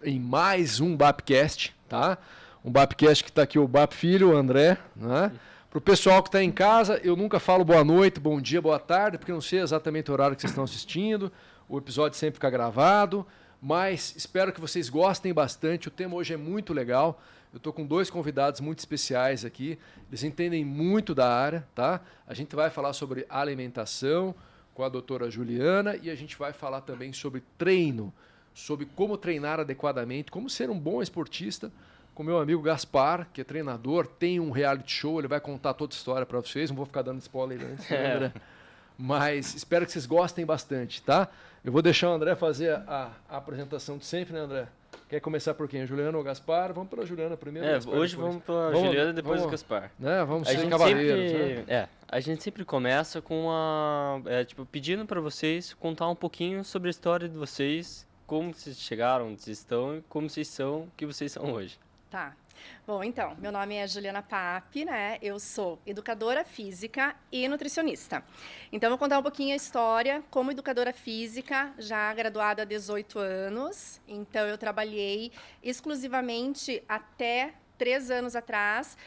em mais um Bapcast, tá? Um Bapcast que está aqui o Bap Filho, o André, né? Para o pessoal que está em casa, eu nunca falo boa noite, bom dia, boa tarde, porque eu não sei exatamente o horário que vocês estão assistindo. O episódio sempre fica gravado, mas espero que vocês gostem bastante. O tema hoje é muito legal. Eu estou com 2 convidados muito especiais aqui. Eles entendem muito da área, tá? A gente vai falar sobre alimentação com a doutora Juliana e a gente vai falar também sobre treino, sobre como treinar adequadamente, como ser um bom esportista. Com meu amigo Gaspar, que é treinador, tem um reality show, ele vai contar toda a história para vocês. Não vou ficar dando spoiler antes, né, André? Mas espero que vocês gostem bastante, tá? Eu vou deixar o André fazer a apresentação de sempre, né, André? Quer começar por quem? A Juliana ou o Gaspar? Vamos pela Juliana primeiro. Gaspar, hoje depois. Vamos pela Juliana e depois o Gaspar. Né? Vamos ser cavaleiros. Né? A gente sempre começa com pedindo para vocês contar um pouquinho sobre a história de vocês, como vocês chegaram, onde vocês estão e como vocês são, o que vocês são hoje. Tá. Bom, então, meu nome é Juliana Pape, né? Eu sou educadora física e nutricionista. Então, vou contar um pouquinho a história como educadora física, já graduada há 18 anos. Então, eu trabalhei exclusivamente até 3 anos atrás,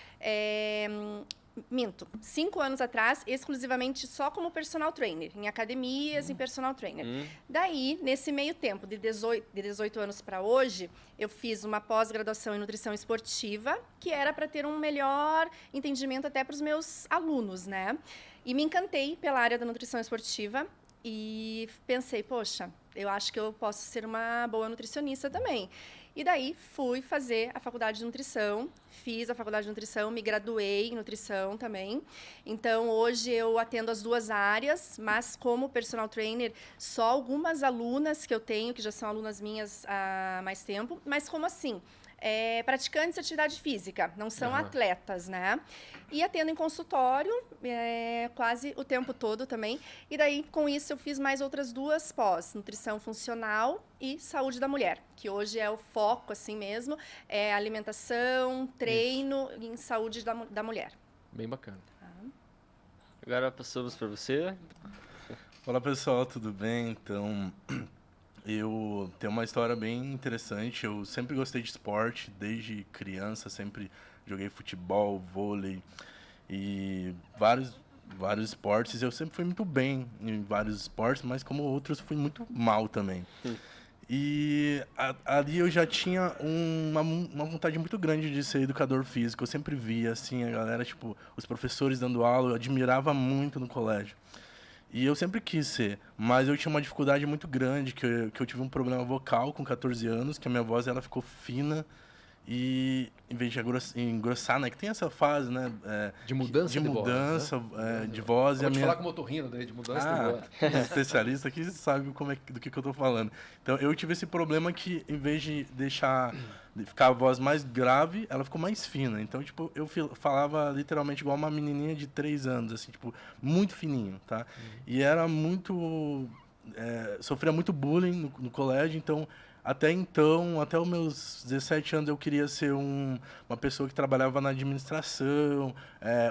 5 anos atrás, exclusivamente só como personal trainer, em academias, em personal trainer. Daí, nesse meio tempo, de 18 anos para hoje, eu fiz uma pós-graduação em nutrição esportiva, que era para ter um melhor entendimento até para os meus alunos, né? E me encantei pela área da nutrição esportiva e pensei, poxa, eu acho que eu posso ser uma boa nutricionista também. E daí fui fazer a faculdade de nutrição, fiz a faculdade de nutrição, me graduei em nutrição também. Então, hoje eu atendo as 2 áreas, mas como personal trainer, só algumas alunas que eu tenho, que já são alunas minhas há mais tempo, mas como assim? Praticantes de atividade física, não são atletas, né? E atendo em consultório quase o tempo todo também. E daí, com isso, eu fiz mais outras 2 pós, nutrição funcional e saúde da mulher, que hoje é o foco, assim mesmo, é alimentação, treino em saúde da mulher. Bem bacana. Agora passamos para você. Olá, pessoal, tudo bem? Então, eu tenho uma história bem interessante. Eu sempre gostei de esporte, desde criança, sempre joguei futebol, vôlei e vários esportes. Eu sempre fui muito bem em vários esportes, mas como outros fui muito mal também. E ali eu já tinha uma vontade muito grande de ser educador físico. Eu sempre via assim a galera, tipo, os professores dando aula, eu admirava muito no colégio. E eu sempre quis ser, mas eu tinha uma dificuldade muito grande, que eu tive um problema vocal com 14 anos, que a minha voz ela ficou fina e em vez de engrossar, né, que tem essa fase, né, de mudança de voz. Vou te falar como otorrino, daí, de mudança de voz. Especialista aqui sabe do que eu estou falando. Então eu tive esse problema que em vez de ficar a voz mais grave, ela ficou mais fina. Então, tipo, eu falava literalmente igual uma menininha de 3 anos, assim, tipo, muito fininho, tá? E era muito... sofria muito bullying no colégio, então... Até os meus 17 anos, eu queria ser uma pessoa que trabalhava na administração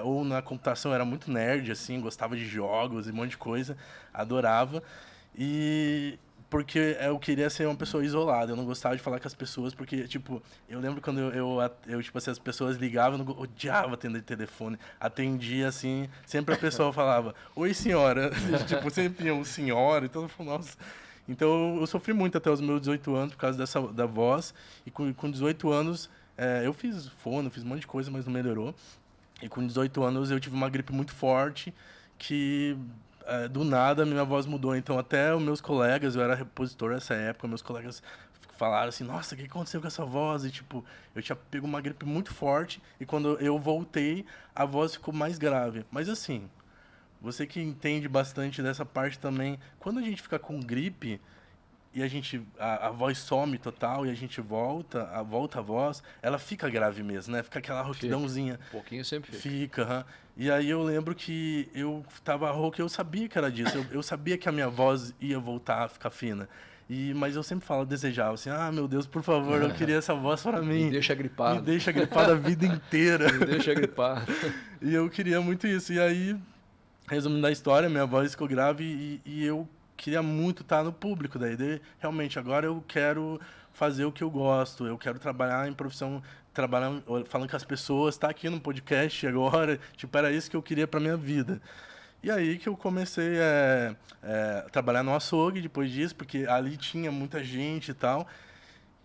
ou na computação. Eu era muito nerd, assim, gostava de jogos e um monte de coisa, adorava. E porque eu queria ser uma pessoa isolada, eu não gostava de falar com as pessoas, porque, tipo, eu lembro quando eu tipo assim, as pessoas ligavam, eu odiava atender telefone, atendia, assim, sempre a pessoa falava, oi, senhora, tipo, sempre tinha um senhora, então eu falava, nossa... Então, eu sofri muito até os meus 18 anos por causa da voz. E com 18 anos, eu fiz fono, fiz um monte de coisa, mas não melhorou. E com 18 anos, eu tive uma gripe muito forte que, do nada, minha voz mudou. Então, até os meus colegas, eu era repositor nessa época, meus colegas falaram assim, nossa, o que aconteceu com essa voz? E, tipo, eu tinha pego uma gripe muito forte e quando eu voltei, a voz ficou mais grave. Mas, assim... Você que entende bastante dessa parte também, quando a gente fica com gripe e a voz some total e a gente volta a voz, ela fica grave mesmo, né? Fica aquela rouquidãozinha. Um pouquinho sempre fica. E aí eu lembro que eu tava rouco, eu sabia que era disso, eu sabia que a minha voz ia voltar a ficar fina. Mas eu sempre desejava assim, meu Deus, por favor, eu queria essa voz para mim. Me deixa gripado. Me deixa gripado a vida inteira. Me deixa gripado. E eu queria muito isso. E aí... Resumindo a história, minha voz ficou grave e eu queria muito estar no público. Realmente, agora eu quero fazer o que eu gosto, eu quero trabalhar em profissão, trabalhar falando com as pessoas, tá aqui no podcast agora, tipo, era isso que eu queria para minha vida. E aí que eu comecei a trabalhar no açougue depois disso, porque ali tinha muita gente e tal,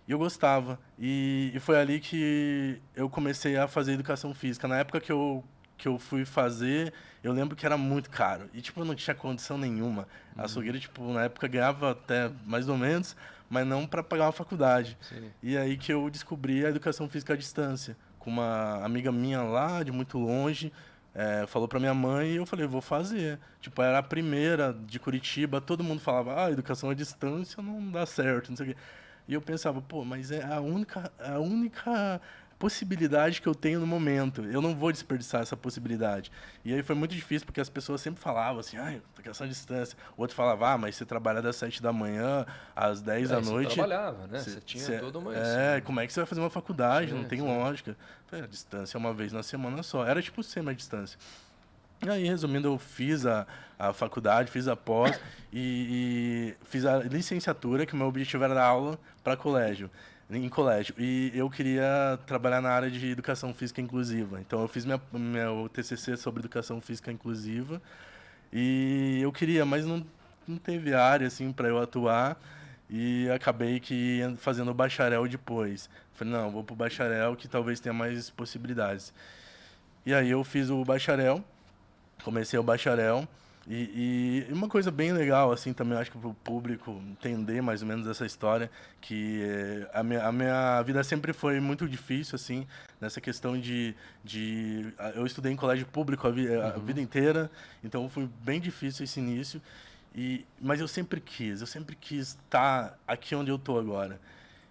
e eu gostava. E foi ali que eu comecei a fazer educação física. Na época que eu fui fazer, eu lembro que era muito caro. E, tipo, eu não tinha condição nenhuma. A açougueira, tipo, na época ganhava até mais ou menos, mas não para pagar uma faculdade. Sim. E aí que eu descobri a educação física à distância, com uma amiga minha lá, de muito longe, falou para minha mãe e eu falei, vou fazer. Tipo, era a primeira de Curitiba, todo mundo falava, educação à distância não dá certo, não sei o quê. E eu pensava, pô, mas é a única possibilidade que eu tenho no momento. Eu não vou desperdiçar essa possibilidade. E aí foi muito difícil, porque as pessoas sempre falavam assim, educação à distância. O outro falava, mas você trabalha das 7 da manhã às 10 da noite. Você trabalhava, né? Você tinha toda uma... como é que você vai fazer uma faculdade? Não tem sim. lógica. Falei, a distância é uma vez na semana só. Era tipo semi-distância. E aí, resumindo, eu fiz a faculdade, fiz a pós e fiz a licenciatura, que o meu objetivo era dar aula para colégio, em colégio. E eu queria trabalhar na área de educação física inclusiva. Então, eu fiz meu TCC sobre educação física inclusiva e eu queria, mas não teve área assim para eu atuar e acabei que fazendo o bacharel depois. Falei, não, vou para o bacharel que talvez tenha mais possibilidades. E aí eu fiz o bacharel. Comecei o bacharel e uma coisa bem legal, assim, também acho que para o público entender mais ou menos essa história, que a minha vida sempre foi muito difícil, assim, nessa questão eu estudei em colégio público a vida inteira, então foi bem difícil esse início, mas eu sempre quis estar aqui onde eu estou agora.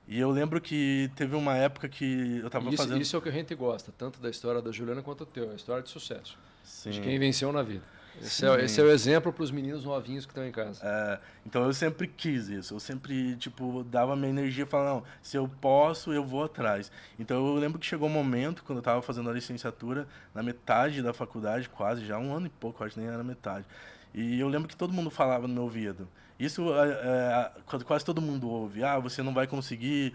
E eu lembro que teve uma época que eu estava fazendo... Isso é o que a gente gosta, tanto da história da Juliana quanto do teu, a história de sucesso. Sim. De quem venceu na vida. Esse é o exemplo para os meninos novinhos que estão em casa. Então eu sempre quis isso. Eu sempre, tipo, dava minha energia e falava, não, se eu posso, eu vou atrás. Então eu lembro que chegou um momento, quando eu estava fazendo a licenciatura, na metade da faculdade, quase, já 1 ano e pouco, acho que nem era metade. E eu lembro que todo mundo falava no meu ouvido. Isso quase todo mundo ouve. Você não vai conseguir,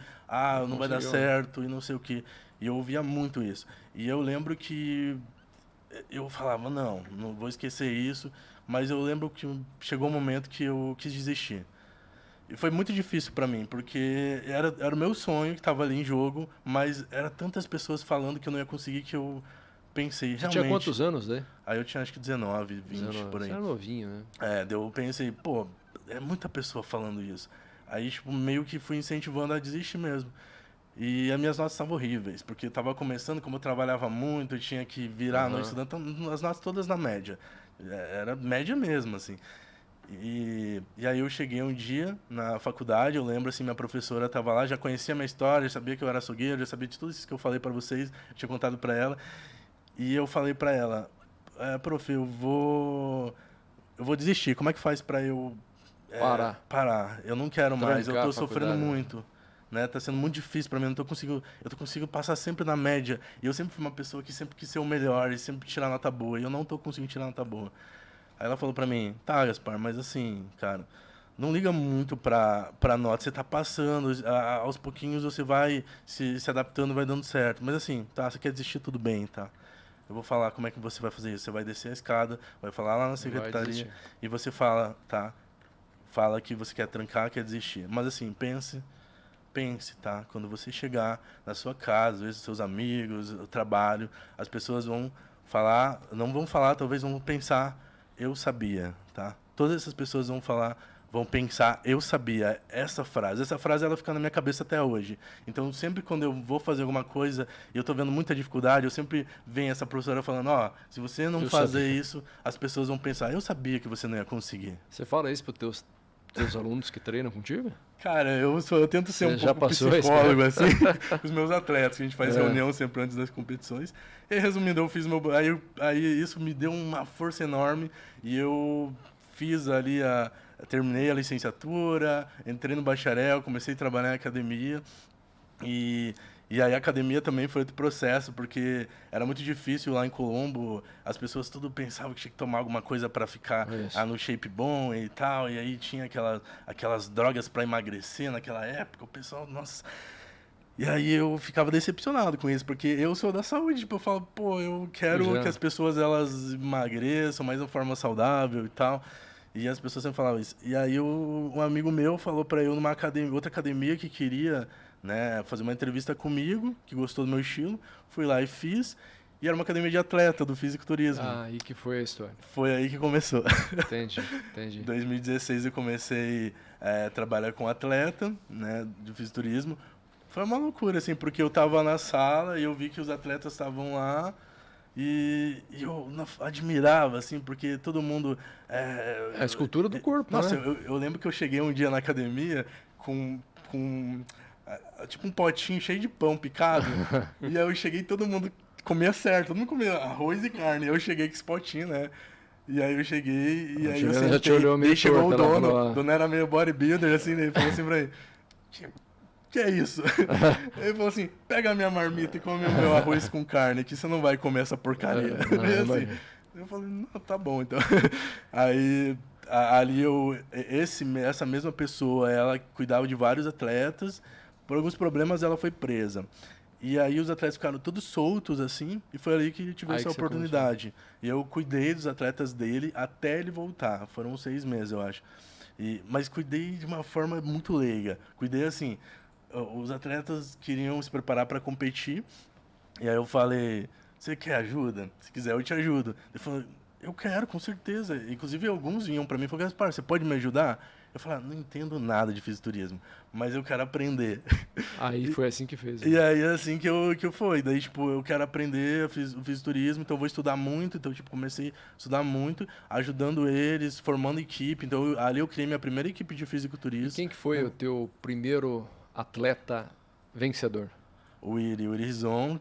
não vai dar certo e não sei o quê. E eu ouvia muito isso. E eu lembro que eu falava, não vou esquecer isso. Mas eu lembro que chegou um momento que eu quis desistir. E foi muito difícil para mim, porque era o meu sonho que estava ali em jogo, mas era tantas pessoas falando que eu não ia conseguir que eu pensei, Você realmente... tinha quantos anos, né? Aí eu tinha acho que 19, 20, 19, por aí. Você era novinho, né? Eu pensei, pô, é muita pessoa falando isso. Aí, tipo, meio que fui incentivando a desistir mesmo. E as minhas notas estavam horríveis, porque eu estava começando, como eu trabalhava muito, eu tinha que virar a noite estudando, então as notas todas na média. Era média mesmo, assim. E aí eu cheguei um dia na faculdade, eu lembro, assim, minha professora estava lá, já conhecia a minha história, já sabia que eu era açougueiro, já sabia de tudo isso que eu falei para vocês, eu tinha contado para ela. E eu falei para ela, prof, eu vou desistir, como é que faz para eu parar? Eu não quero mais, eu tô sofrendo muito. Né? Tá sendo muito difícil para mim, eu tô conseguindo passar sempre na média. E eu sempre fui uma pessoa que sempre quis ser o melhor e sempre tirar nota boa, e eu não tô conseguindo tirar nota boa. Aí ela falou para mim, tá, Gaspar, mas assim, cara, não liga muito pra nota, você tá passando, aos pouquinhos você vai se adaptando, vai dando certo. Mas assim, tá, você quer desistir, tudo bem, tá? Eu vou falar como é que você vai fazer isso. Você vai descer a escada, vai falar lá na secretaria e você fala, tá? Fala que você quer trancar, quer desistir. Mas assim, pense, tá? Quando você chegar na sua casa, às vezes seus amigos, o trabalho, as pessoas vão falar, não vão falar, talvez vão pensar, eu sabia, tá? Todas essas pessoas vão pensar, eu sabia, essa frase ela fica na minha cabeça até hoje. Então, sempre quando eu vou fazer alguma coisa e eu tô vendo muita dificuldade, eu sempre venho essa professora falando, se você não fazer isso, as pessoas vão pensar, eu sabia que você não ia conseguir. Você fala isso para os teus alunos que treinam contigo? Cara, eu tento ser já pouco psicólogo, assim, os meus atletas, que a gente faz reunião sempre antes das competições. E, resumindo, eu fiz aí isso me deu uma força enorme e eu fiz ali terminei a licenciatura, entrei no bacharel, comecei a trabalhar na academia e E aí a academia também foi outro processo, porque era muito difícil lá em Colombo, as pessoas tudo pensavam que tinha que tomar alguma coisa para ficar no shape bom e tal, e aí tinha aquelas drogas para emagrecer naquela época, o pessoal, nossa... E aí eu ficava decepcionado com isso, porque eu sou da saúde, tipo, eu falo, pô, eu quero que as pessoas, elas emagreçam, mais de uma forma saudável e tal, e as pessoas sempre falavam isso. E aí um amigo meu falou para eu numa outra academia que queria... né, fazer uma entrevista comigo, que gostou do meu estilo, fui lá e fiz, e era uma academia de atleta, do fisiculturismo. Ah, aí que foi a história. Foi aí que começou. Entendi. Em 2016 eu comecei a trabalhar com atleta, né, de fisiculturismo. Foi uma loucura, assim, porque eu tava na sala e eu vi que os atletas estavam lá, e eu admirava, assim, porque todo mundo... É a escultura do corpo, nossa, né? eu lembro que eu cheguei um dia na academia com tipo um potinho cheio de pão picado. E aí eu cheguei e todo mundo comia certo. Todo mundo comia arroz e carne. Eu cheguei com esse potinho, né? E aí eu cheguei e aí eu já te olhou meio e chegou o torto, dono. O dono era meio bodybuilder, assim, né? Ele falou assim pra mim, que é isso? Ele falou assim, pega a minha marmita e come o meu arroz com carne, que você não vai comer essa porcaria. Assim, eu falei, não, tá bom, então. Aí... ali essa mesma pessoa, ela cuidava de vários atletas, por alguns problemas ela foi presa. E aí os atletas ficaram todos soltos, assim, e foi ali que tive essa oportunidade. E eu cuidei dos atletas dele até ele voltar. Foram 6 meses, eu acho. Mas cuidei de uma forma muito leiga. Cuidei assim, os atletas queriam se preparar para competir, e aí eu falei, você quer ajuda? Se quiser eu te ajudo. Ele falou, eu quero, com certeza. Inclusive, alguns vinham para mim e falaram, Gaspar, você pode me ajudar? Eu falei, não entendo nada de fisiculturismo, mas eu quero aprender. Aí foi assim que fez. E aí, assim que eu fui. Daí, tipo, eu quero aprender o fisiculturismo, então eu vou estudar muito. Então, tipo, comecei a estudar muito, ajudando eles, formando equipe. Então, ali eu criei minha primeira equipe de fisiculturismo. E quem que foi o teu primeiro atleta vencedor? O Irizon,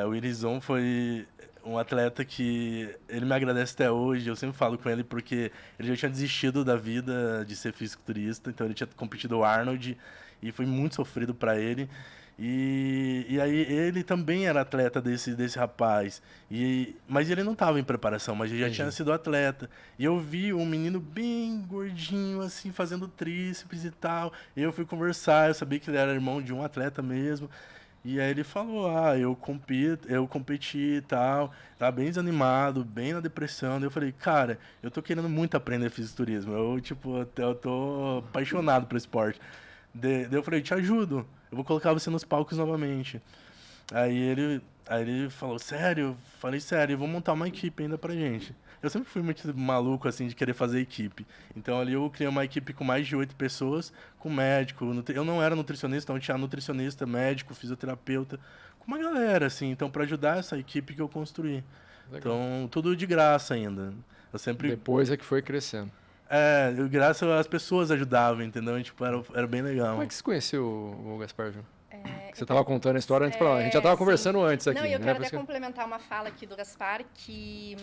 o Irizon foi um atleta que ele me agradece até hoje. Eu sempre falo com ele porque ele já tinha desistido da vida de ser fisiculturista, então ele tinha competido o Arnold e foi muito sofrido para ele. E aí ele também era atleta desse rapaz, mas ele não estava em preparação, mas ele já tinha sido atleta. E eu vi um menino bem gordinho, assim, fazendo tríceps e tal. E eu fui conversar, eu sabia que ele era irmão de um atleta mesmo. E aí ele falou, eu competi e tal, tava bem desanimado, bem na depressão. Daí eu falei, cara, eu tô querendo muito aprender fisiculturismo, eu tô apaixonado pelo esporte. Daí eu falei, te ajudo, eu vou colocar você nos palcos novamente. Aí ele falou, sério? Eu falei, sério, vou montar uma equipe ainda pra gente. Eu sempre fui muito maluco, assim, de querer fazer equipe. Então, ali eu criei uma equipe com mais de 8 pessoas, com médico. Eu não era nutricionista, então tinha nutricionista, médico, fisioterapeuta, com uma galera, assim. Então, para ajudar essa equipe que eu construí. Legal. Então, tudo de graça ainda. Eu sempre... Depois é que foi crescendo. Graças às pessoas ajudavam, entendeu? Tipo, era bem legal. Como é que você conheceu o Gaspar, Ju? Você estava contando a história antes para lá. A gente já estava conversando antes aqui. Não, eu quero até complementar uma fala aqui do Gaspar, que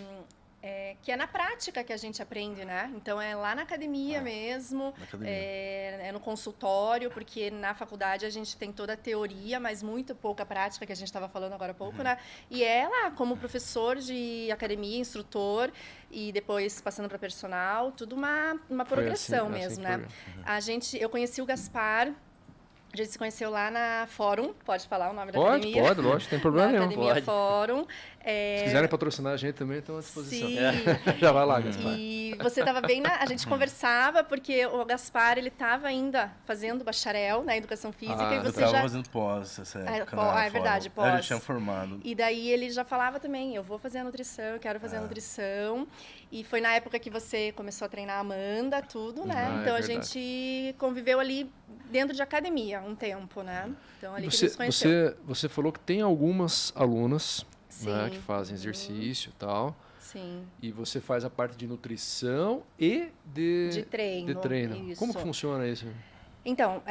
é na prática que a gente aprende, né? Então, é lá na academia mesmo, é no consultório, porque na faculdade a gente tem toda a teoria, mas muito pouca prática, que a gente estava falando agora há pouco, né? E é lá, como professor de academia, instrutor, e depois passando para personal, tudo uma progressão mesmo, né? Eu conheci o Gaspar... A gente se conheceu lá na Fórum, pode falar o nome da academia? Pode, lógico, tem problema nenhum. Academia Fórum. Se quiserem patrocinar a gente também, estão à disposição. Sim. Já vai lá, Gaspar. E você estava bem a gente conversava, porque o Gaspar, ele estava ainda fazendo bacharel na Educação Física. E você eu estava fazendo pós, é verdade, pós. Eu já tinha formado. E daí ele já falava também, eu vou fazer a nutrição, eu quero fazer a nutrição. E foi na época que você começou a treinar a Amanda, tudo, né? Então, a gente conviveu ali dentro de academia um tempo, né? Então, ali que a gente se conheceu. Você falou que tem algumas alunas, né, que fazem exercício e tal. Sim. E você faz a parte de nutrição e de treino. Isso. Como que funciona isso? Então,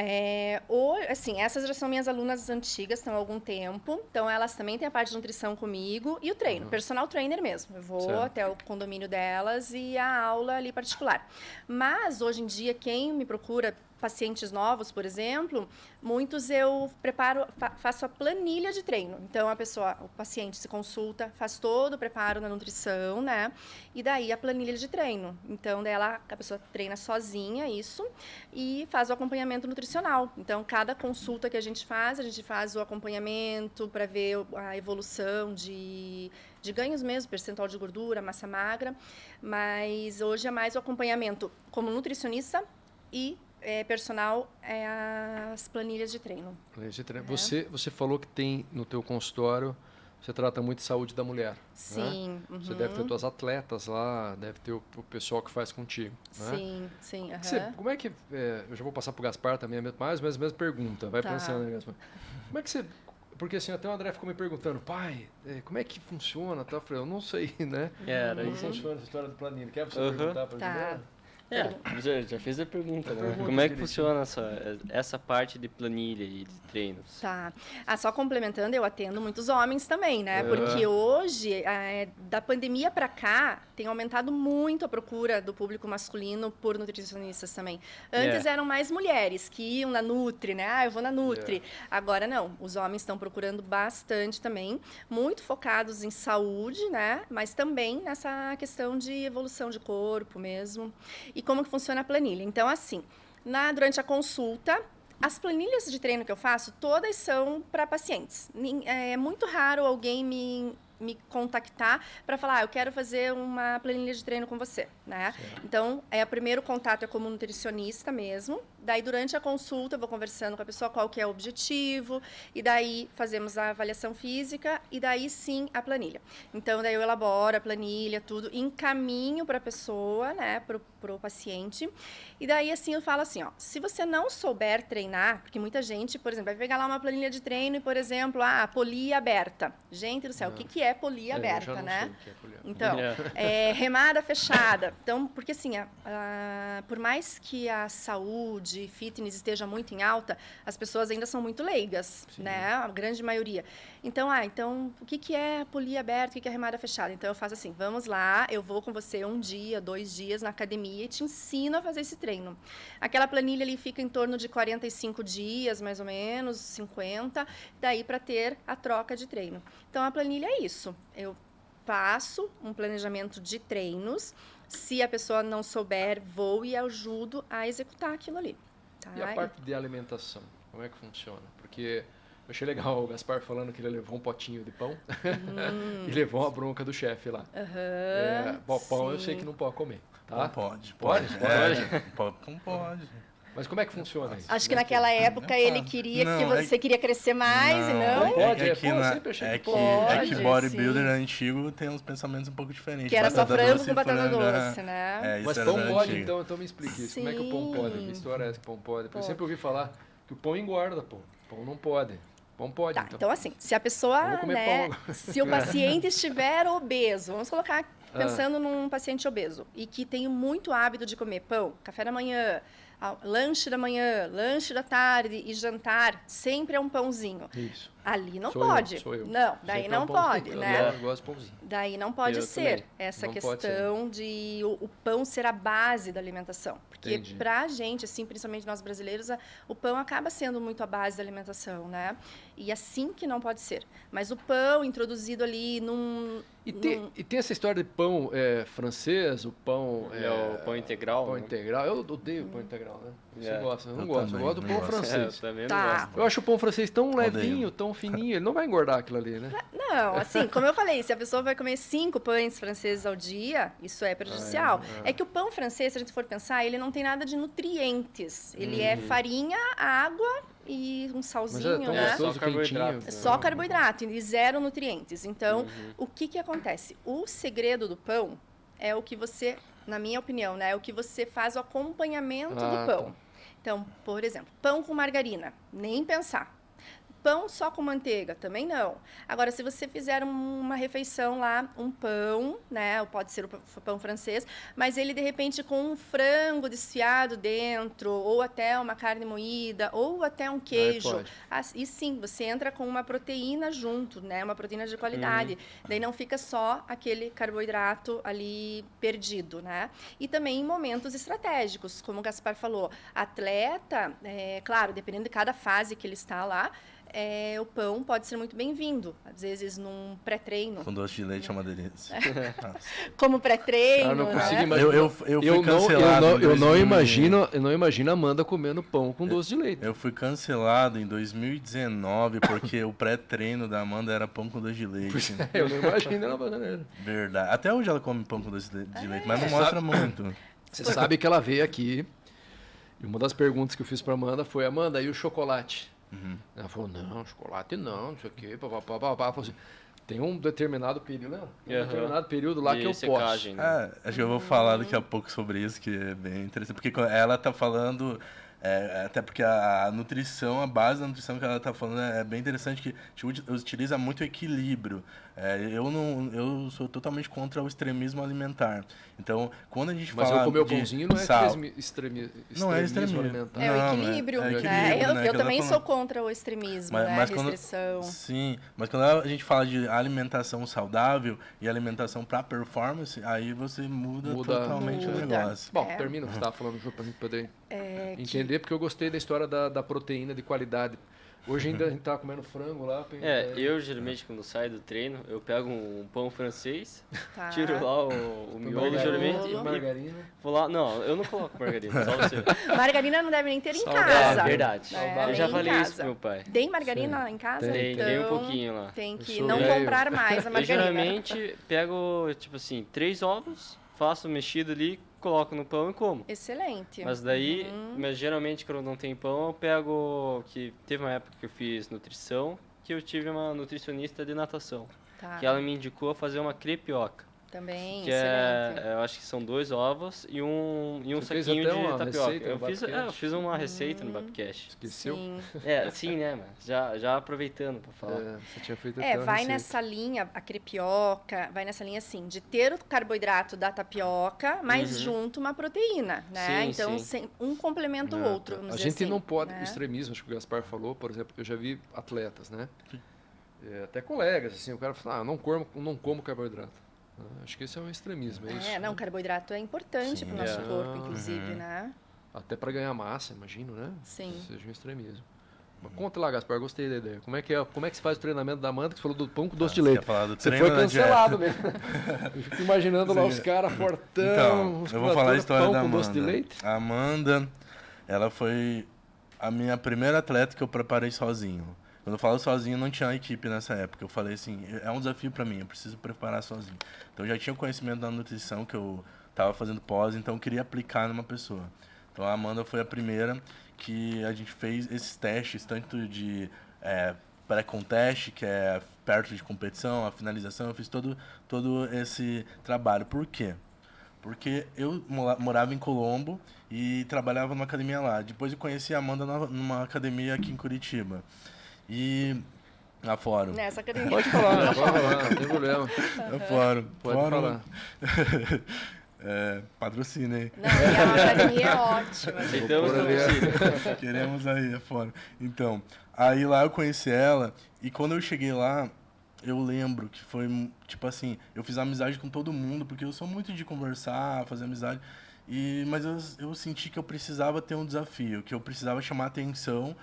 essas já são minhas alunas antigas, estão há algum tempo. Então, elas também têm a parte de nutrição comigo e o treino, personal trainer mesmo. Eu vou até o condomínio delas e a aula ali particular. Mas, hoje em dia, quem me procura pacientes novos, por exemplo, muitos eu faço a planilha de treino. Então, o paciente se consulta, faz todo o preparo na nutrição, né? E daí a planilha de treino. Então, a pessoa treina sozinha isso e faz o acompanhamento nutricional. Então, cada consulta que a gente faz o acompanhamento para ver a evolução de ganhos mesmo, percentual de gordura, massa magra. Mas hoje é mais o acompanhamento como nutricionista e personal as planilhas de treino. Planilhas de treino. Você falou que tem no teu consultório, você trata muito de saúde da mulher. Sim. Né? Você deve ter tuas atletas lá, deve ter o pessoal que faz contigo. Sim, né? sim. Como é que... eu já vou passar para o Gaspar também, mais ou menos a mesma pergunta. Vai pensando, né, Gaspar? Como é que você... Porque assim, até o André ficou me perguntando, pai, como é que funciona? Eu falei, eu não sei, né? Como funciona essa história do planilha? Quer você perguntar para a já fez a pergunta, né? Como é que funciona essa parte de planilha e de treinos? Tá. Só complementando, eu atendo muitos homens também, né? Porque hoje, da pandemia para cá, tem aumentado muito a procura do público masculino por nutricionistas também. Antes eram mais mulheres que iam na Nutri, né? Eu vou na Nutri. Agora não, os homens estão procurando bastante também, muito focados em saúde, né? Mas também nessa questão de evolução de corpo mesmo. E como que funciona a planilha? Então, assim, durante a consulta, as planilhas de treino que eu faço, todas são para pacientes. É muito raro alguém me contactar para falar, eu quero fazer uma planilha de treino com você, né? Certo. Então, o primeiro contato é como nutricionista mesmo. Daí, durante a consulta, eu vou conversando com a pessoa qual que é o objetivo. E daí, fazemos a avaliação física. E daí, sim, a planilha. Então, daí eu elaboro a planilha, tudo. Encaminho para a pessoa, né? Para o paciente. E daí, assim, eu falo assim, ó. Se você não souber treinar, porque muita gente, por exemplo, vai pegar lá uma planilha de treino e, por exemplo, polia aberta. Gente do céu, o que é polia aberta, né? Então, remada fechada. Então, porque assim, por mais que a saúde, fitness esteja muito em alta, as pessoas ainda são muito leigas, né? A grande maioria. Então, então, o que é polia aberta, o que é remada fechada? Então, eu faço assim, vamos lá, eu vou com você 1 dia, 2 dias na academia e te ensino a fazer esse treino. Aquela planilha ali fica em torno de 45 dias, mais ou menos, 50, daí para ter a troca de treino. Então, a planilha é isso. Eu faço um planejamento de treinos. Se a pessoa não souber, vou e ajudo a executar aquilo ali. Tá? E a parte de alimentação, como é que funciona? Porque eu achei legal o Gaspar falando que ele levou um potinho de pão e levou uma bronca do chefe lá. Pão eu sei que não pode comer. Tá? Não pode. Não pode. Mas como é que funciona isso? Acho que naquela época ele queria que você queria crescer mais e não. Não pode, é que bodybuilder antigo tem uns pensamentos um pouco diferentes. Que era só frango com batata doce, né? Mas pão pode, então me explique isso. Como é que o pão pode? Que história é essa que o pão pode? Porque eu sempre ouvi falar que o pão engorda, pão. Pão não pode. Pão pode, então assim, se a pessoa, né, se o paciente estiver obeso, vamos colocar pensando num paciente obeso e que tem muito hábito de comer pão, café da manhã, lanche da manhã, lanche da tarde e jantar, sempre é um pãozinho. Isso. Ali não pode. Sou eu. Não, daí não pode, né? Eu gosto de pãozinho. Daí não pode ser essa questão de o pão ser a base da alimentação. Porque pra gente, assim, principalmente nós brasileiros, o pão acaba sendo muito a base da alimentação, né? E assim que não pode ser. Mas o pão introduzido ali E tem essa história de pão francês, o pão... o pão integral. Pão integral. Eu odeio pão integral, né? Você gosta? Eu não gosto. Eu gosto do pão francês. Eu também não gosto. Eu acho o pão francês tão levinho, tão fininho. Ele não vai engordar aquilo ali, né? Não, assim, como eu falei, se a pessoa vai comer 5 pães franceses ao dia, isso é prejudicial. É que o pão francês, se a gente for pensar, ele não tem nada de nutrientes. Ele é farinha, água e um salzinho, né? Só carboidrato. Só carboidrato e 0 nutrientes. Então, o que acontece? O segredo do pão é o que você, na minha opinião, né? É o que você faz o acompanhamento do pão. Então, por exemplo, pão com margarina, nem pensar. Pão só com manteiga? Também não. Agora, se você fizer uma refeição lá, um pão, né? Ou pode ser o pão francês, mas ele, de repente, com um frango desfiado dentro, ou até uma carne moída, ou até um queijo. E sim, você entra com uma proteína junto, né? Uma proteína de qualidade. Daí não fica só aquele carboidrato ali perdido, né? E também em momentos estratégicos, como o Gaspar falou. Atleta, claro, dependendo de cada fase que ele está lá, o pão pode ser muito bem-vindo. Às vezes, num pré-treino. Com doce de leite é uma delícia. Como pré-treino, Eu não consigo né? imaginar. Eu fui cancelado. Eu não imagino a Amanda comendo pão com doce de leite. Eu fui cancelado em 2019 porque o pré-treino da Amanda era pão com doce de leite. Eu não imagino ela fazendo isso. Verdade. Até hoje ela come pão com doce de leite, mas não mostra muito. Você sabe que ela veio aqui e uma das perguntas que eu fiz pra Amanda foi: Amanda, e o chocolate? Ela falou: não, chocolate não sei o quê, papapá. Ela falou assim: tem um determinado período, né? Determinado período lá que eu secagem, posso. né? Acho que eu vou falar daqui a pouco sobre isso, que é bem interessante. Porque ela tá falando... até porque a nutrição, a base da nutrição que ela está falando é bem interessante, que utiliza muito o equilíbrio. Eu sou totalmente contra o extremismo alimentar. Então, quando a gente Mas fala eu comer o de pãozinho não é não é extremismo extremismo alimentar. É o Não, equilíbrio, é né? equilíbrio, né, Eu que também ela tá sou falando. contra o extremismo, né? Mas Restrição. Sim, mas quando a gente fala de alimentação saudável e alimentação para performance, aí você muda totalmente o Muda. negócio. Bom, termina o que você estava falando, Ju, para gente poder entender, porque eu gostei da história da proteína de qualidade. Hoje ainda a gente tá comendo frango lá. Eu geralmente quando saio do treino, eu pego um pão francês, Tá. tiro lá o miolo geralmente e margarina. vou lá. Não, eu não coloco margarina, só você. Margarina não deve nem ter em Saudável. casa. Verdade. Né? Eu já Nem em falei isso casa. pro meu pai. Tem margarina em casa? Tem Então, um pouquinho lá. tem que Eu não sou velho. comprar mais a Eu margarina. geralmente pego, tipo assim, 3 ovos, faço mexido ali, coloco no pão e como. Excelente. Mas daí, mas geralmente quando não tem pão, eu pego, que teve uma época que eu fiz nutrição, que eu tive uma nutricionista de natação, Tá. que ela me indicou a fazer uma crepioca, Também, que excelente. eu acho que são 2 ovos e um Você fez saquinho até de uma tapioca. receita no Eu fiz uma receita no Babcast. Esqueceu? Sim. Sim, né, mano? Já aproveitando pra falar. Você tinha feito até uma Vai receita. nessa linha, a crepioca, vai nessa linha assim, de ter o carboidrato da tapioca, mas junto uma proteína, né? Sim, Então, sim. Um complementa o outro, vamos A dizer gente assim, não pode, né? extremismo, acho que o Gaspar falou, por exemplo, eu já vi atletas, né? Até colegas, assim, o cara fala: eu não como carboidrato. Acho que esse é um extremismo, é isso. Não, carboidrato é importante para o nosso corpo, inclusive, né? Até para ganhar massa, imagino, né? Sim. Seja um extremismo. Mas conta lá, Gaspar, gostei da ideia. Como é que se faz o treinamento da Amanda, que você falou do pão com doce de você leite? ia falar do Você treino foi na cancelado mesmo. Eu fico imaginando lá os caras fortão. Então, eu vou falar a história pão da com Amanda. doce de leite. A Amanda, ela foi a minha primeira atleta que eu preparei sozinho. Quando eu falo sozinho, não tinha equipe nessa época. Eu falei assim, é um desafio para mim, eu preciso preparar sozinho. Então, eu já tinha conhecimento da nutrição, que eu estava fazendo pós, então eu queria aplicar numa pessoa. Então, a Amanda foi a primeira que a gente fez esses testes, tanto de pré-conteste, que é perto de competição, a finalização, eu fiz todo esse trabalho. Por quê? Porque eu morava em Colombo e trabalhava numa academia lá. Depois eu conheci a Amanda numa academia aqui em Curitiba. E na Fórum. Nessa academia. Pode falar, não tem problema. Na Fórum. Pode Fórum. falar. Patrocina aí. Não, e a academia é ótima. Aceitamos Vou pôr ali, patrocínio. Queremos aí, a Fórum. Então, aí lá eu conheci ela e quando eu cheguei lá, eu lembro que foi, tipo assim, eu fiz amizade com todo mundo, porque eu sou muito de conversar, fazer amizade, mas eu senti que eu precisava ter um desafio, que eu precisava chamar atenção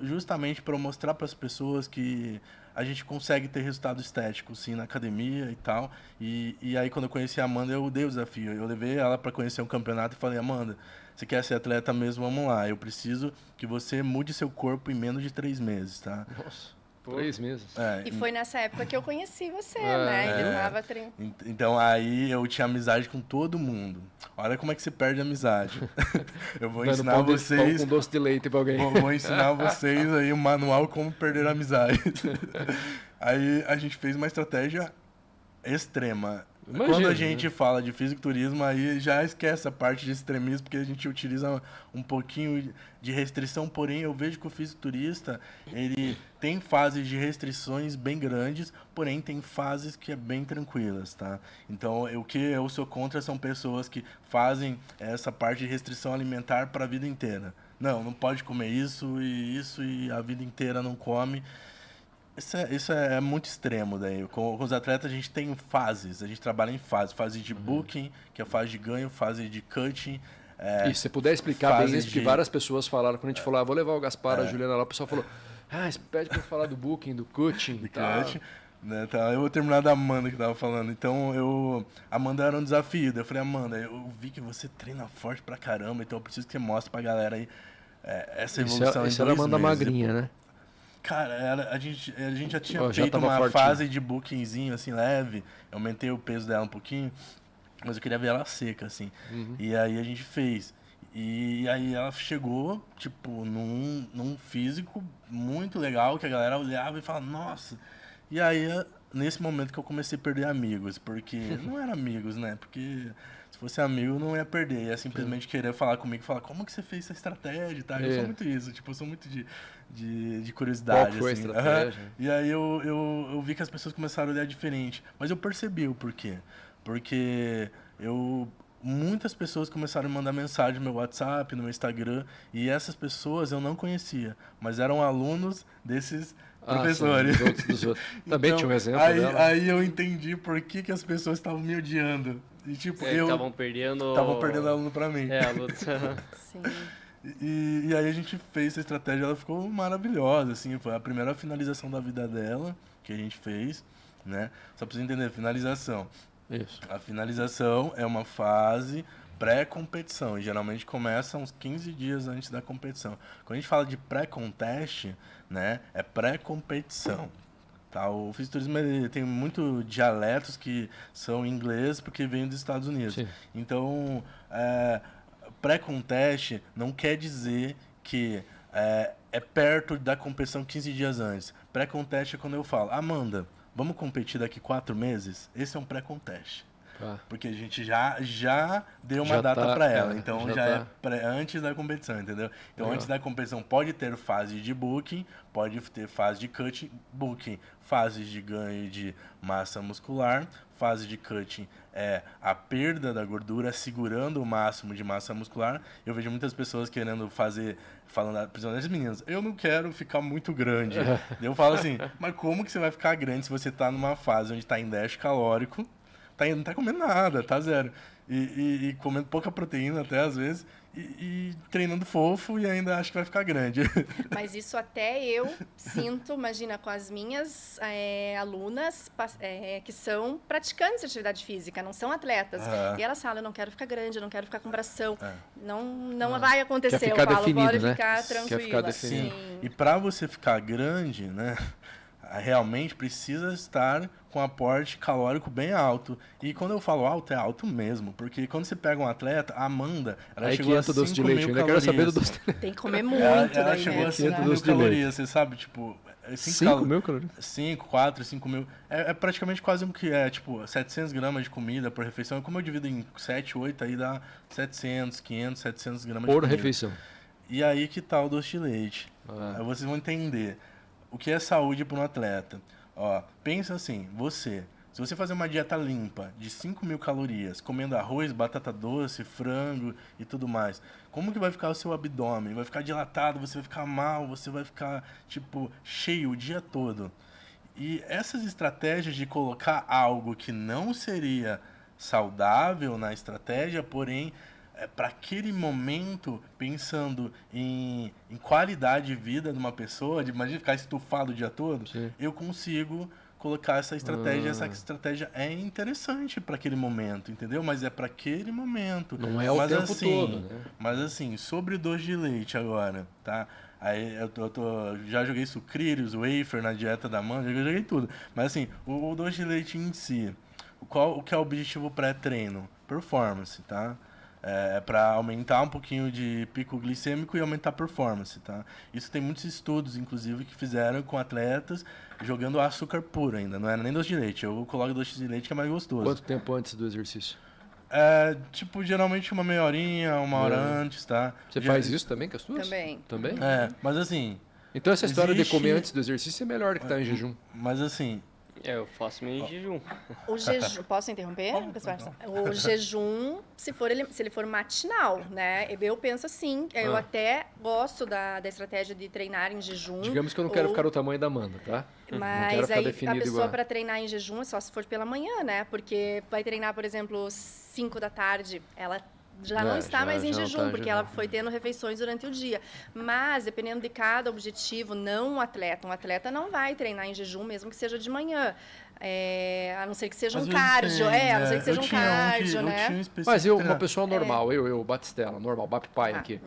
justamente para mostrar para as pessoas que a gente consegue ter resultado estético, sim, na academia e tal. E aí, quando eu conheci a Amanda, eu dei o desafio. Eu levei ela para conhecer um campeonato e falei: Amanda, você quer ser atleta mesmo? Vamos lá. Eu preciso que você mude seu corpo em menos de 3 meses, tá? Nossa, 3 meses. E foi nessa época que eu conheci você, né? Ele tava Então aí eu tinha amizade com todo mundo. Olha como é que se perde a amizade. Eu vou Dando ensinar pão vocês. com doce de leite pra alguém. Vou ensinar vocês aí o manual como perder a amizade. Aí a gente fez uma estratégia extrema. Quando a gente fala de fisiculturismo, aí já esquece a parte de extremismo, porque a gente utiliza um pouquinho de restrição, porém eu vejo que o fisiculturista, ele tem fases de restrições bem grandes, porém tem fases que é bem tranquilas, tá? Então, o que eu sou contra são pessoas que fazem essa parte de restrição alimentar para a vida inteira. Não pode comer isso e a vida inteira não come. Isso é muito extremo daí. Com os atletas a gente tem fases, a gente trabalha em fases. Fase de booking, que é fase de ganho, fase de cutting. E se você puder explicar bem isso, porque várias pessoas falaram, quando a gente falou, vou levar o Gaspar, a Juliana lá, o pessoal falou, você pede pra eu falar do booking, do cutting. Do cutting. Né, tá, eu vou terminar da Amanda que tava falando. Então, Amanda era um desafio. Eu falei, Amanda, eu vi que você treina forte pra caramba, então eu preciso que você mostre pra galera aí essa evolução isso era a Amanda magrinha, né? Cara, a gente já tinha feito uma fortinho. Fase de bookingzinho, assim, leve. Eu aumentei o peso dela um pouquinho, mas eu queria ver ela seca, assim. E aí a gente fez. E aí ela chegou, tipo, num físico muito legal, que a galera olhava e falava, nossa... E aí, nesse momento que eu comecei a perder amigos, porque não eram amigos, né? Porque se fosse amigo, não ia perder. Ia simplesmente querer falar comigo e falar, como que você fez essa estratégia e tal. Eu sou muito isso, tipo, eu sou muito de curiosidade. Qual foi assim. a estratégia? E aí eu vi que as pessoas começaram a olhar diferente. Mas eu percebi o porquê. Porque muitas pessoas começaram a mandar mensagem no meu WhatsApp, no meu Instagram, e essas pessoas eu não conhecia, mas eram alunos desses professores. Sim, dos outros. Também tinha um exemplo dela. Aí eu entendi por que as pessoas estavam me odiando. E tipo, estavam perdendo aluno pra mim. A luta. Sim. E aí a gente fez essa estratégia, ela ficou maravilhosa, assim, foi a primeira finalização da vida dela que a gente fez, né? Só pra você entender, finalização. Isso. A finalização é uma fase pré-competição e geralmente começa uns 15 dias antes da competição. Quando a gente fala de pré-contest, né, é pré-competição. Tá? O fisiculturismo tem muito dialetos que são em inglês porque vêm dos Estados Unidos. Sim. Então, pré-contest não quer dizer que é perto da competição 15 dias antes. Pré-contest é quando eu falo, Amanda, vamos competir daqui 4 meses? Esse é um pré-contest. Porque a gente já deu uma data para ela. Então já é antes da competição, entendeu? Então antes da competição pode ter fase de booking, pode ter fase de cutting, booking, fases de ganho de massa muscular, fase de cutting é a perda da gordura, segurando o máximo de massa muscular. Eu vejo muitas pessoas querendo falando, principalmente as meninas, eu não quero ficar muito grande. Eu falo assim, mas como que você vai ficar grande se você está numa fase onde está em déficit calórico, não tá comendo nada, tá zero. E comendo pouca proteína até às vezes, e treinando fofo e ainda acho que vai ficar grande. Mas isso até eu sinto, imagina, com as minhas alunas que são praticantes de atividade física, não são atletas. E elas falam, eu não quero ficar grande, eu não quero ficar com bração. Não vai acontecer. Quer ficar eu falo, definido, pode né? ficar tranquila. Quer ficar definido. Sim. E para você ficar grande, né? Realmente precisa estar com um aporte calórico bem alto. E quando eu falo alto, é alto mesmo. Porque quando você pega um atleta, a Amanda, ela chegou a 5 de leite. mil Eu ainda quero saber do doce de leite. Tem que comer muito. Ela chegou a 5 mil calorias, você sabe? Tipo, 5 mil calorias? 5 mil. É praticamente quase um que tipo, 700 gramas de comida por refeição. Como eu divido em 7, 8, aí dá 700, 500, 700 gramas de comida. Por refeição. E aí que tá o doce de leite. Aí vocês vão entender. O que é saúde para um atleta? Pensa assim, se você fazer uma dieta limpa de 5 mil calorias, comendo arroz, batata doce, frango e tudo mais, como que vai ficar o seu abdômen? Vai ficar dilatado, você vai ficar mal, você vai ficar, tipo, cheio o dia todo. E essas estratégias de colocar algo que não seria saudável na estratégia, porém para aquele momento, pensando em qualidade de vida de uma pessoa, imagina ficar estufado o dia todo, eu consigo colocar essa estratégia. Essa estratégia é interessante para aquele momento, entendeu? Mas é para aquele momento. Não é o tempo todo, né? Mas assim, sobre doce de leite agora, tá? Aí já joguei sucrilhos, wafer na dieta da Amanda, eu joguei tudo. Mas assim, o doce de leite em si, o que é o objetivo pré-treino? Performance, tá? para aumentar um pouquinho de pico glicêmico e aumentar a performance, tá? Isso tem muitos estudos, inclusive, que fizeram com atletas jogando açúcar puro ainda, não era nem doce de leite. Eu coloco doce de leite que é mais gostoso. Quanto tempo antes do exercício? Tipo, geralmente uma meia horinha, uma hora antes, tá? Você faz isso também com as tuas? Também. Mas assim... Então essa história de existe- comer antes do exercício é melhor do que estar em jejum. Mas assim, Eu faço meio em jejum. O jejum, posso interromper? O jejum, se ele for matinal, né? Eu penso assim, eu até gosto da estratégia de treinar em jejum. Digamos que eu não quero ficar o tamanho da Amanda, tá? Não quero Mas ficar aí definido a pessoa igual. para treinar em jejum é só se for pela manhã, né? Porque vai treinar, por exemplo, 5 da tarde, ela já não está mais em já não jejum, tá em porque jejum. ela foi tendo refeições durante o dia. Mas, dependendo de cada objetivo, não um atleta não vai treinar em jejum, mesmo que seja de manhã. A não ser que seja às um vezes cardio, tem, a não ser que seja eu um tinha cardio, eu né? tinha um específico Mas eu, uma treinador. pessoa normal, eu Batistella, normal, Bappai aqui.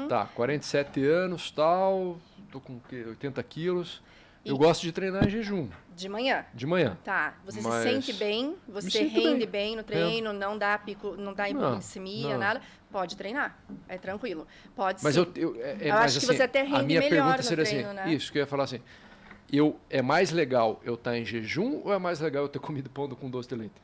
Tá, 47 anos, tal, tô com 80 quilos. Eu gosto de treinar em jejum, De manhã. de manhã. Tá, você Mas se sente bem, você sinto rende bem. bem no treino, não dá pico, não dá hipoglicemia, não. nada, pode treinar, é tranquilo. Pode Mas sim. eu acho mas, que assim, você até a rende minha melhor pergunta no seria treino, assim, né? isso que eu ia falar assim, é mais legal eu estar em jejum ou é mais legal eu ter comido pão com doce de leite?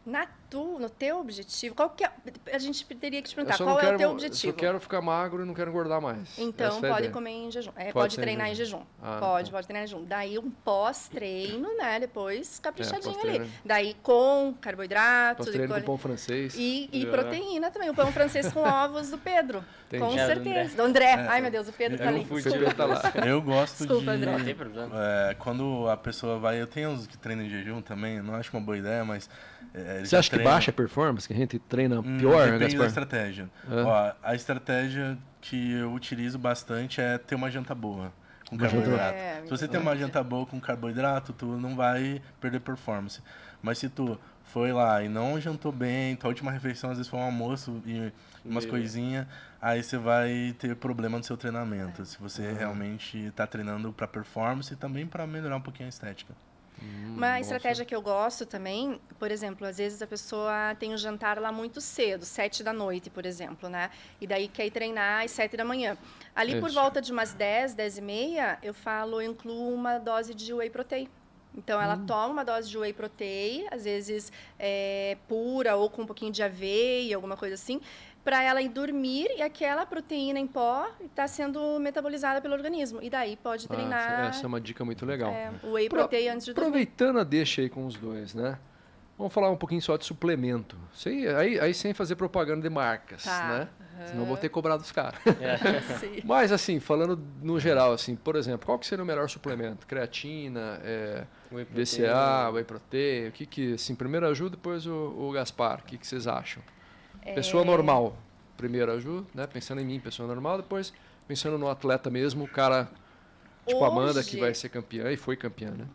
No teu objetivo, qual que é, a gente teria que te Eu perguntar, só qual não é quero, o teu eu objetivo? só quero ficar magro e não quero engordar mais. Então, Essa é a pode ideia. comer em jejum. Pode ser em Treinar em jejum. jejum. Ah, pode tá. treinar em jejum. Daí um pós-treino, né? Depois caprichadinho pós-treino. ali. Daí com carboidrato. Posso treinar de com pão francês. E proteína também. O pão francês com ovos do Pedro. Entendi. Com É, do certeza. Do André. Ai, meu Deus, o Pedro tá ali. O Desculpa. Pedro tá lá. Eu gosto Desculpa, de... André. Não tem problema. Quando a pessoa vai... Eu tenho uns que treinam em jejum também, eu não acho uma boa ideia, mas... eles Você acha que treinam. baixa a performance, que a gente treina pior, né, Depende da Gaspar? estratégia. É. Ó, a estratégia que eu utilizo bastante é ter uma janta boa com Uma janta carboidrato. Se você tem uma janta boa com carboidrato, tu não vai perder performance. Mas se tu foi lá e não jantou bem, tua última refeição às vezes foi um almoço e umas coisinhas, aí você vai ter problema no seu treinamento. Se você realmente está treinando para performance e também para melhorar um pouquinho a estética. Uma estratégia que eu gosto também, por exemplo, às vezes a pessoa tem um jantar lá muito cedo, 7 da noite, por exemplo, né? E daí quer ir treinar às 7 da manhã. Ali por Isso. volta de umas 10, 10 e meia, eu incluo uma dose de whey protein. Então, ela toma uma dose de whey protein, às vezes pura ou com um pouquinho de aveia, alguma coisa assim, para ela ir dormir e aquela proteína em pó está sendo metabolizada pelo organismo. E daí pode treinar Essa é uma dica muito legal. o whey protein antes de dormir. Aproveitando a deixa aí com os dois, né? Vamos falar um pouquinho só de suplemento. Aí sem fazer propaganda de marcas, Tá. né? Senão eu vou ter cobrado os caras. Sim. Mas assim, falando no geral, assim, por exemplo, qual que seria o melhor suplemento? Creatina, Whey protein. BCA, Whey Protein, o que que, assim, primeiro ajuda, depois o Gaspar, o que que vocês acham? Pessoa normal, primeiro ajuda, né? Pensando em mim, pessoa normal, depois pensando no atleta mesmo, o cara, tipo a Amanda, que Hoje- vai ser campeã e foi campeã, né?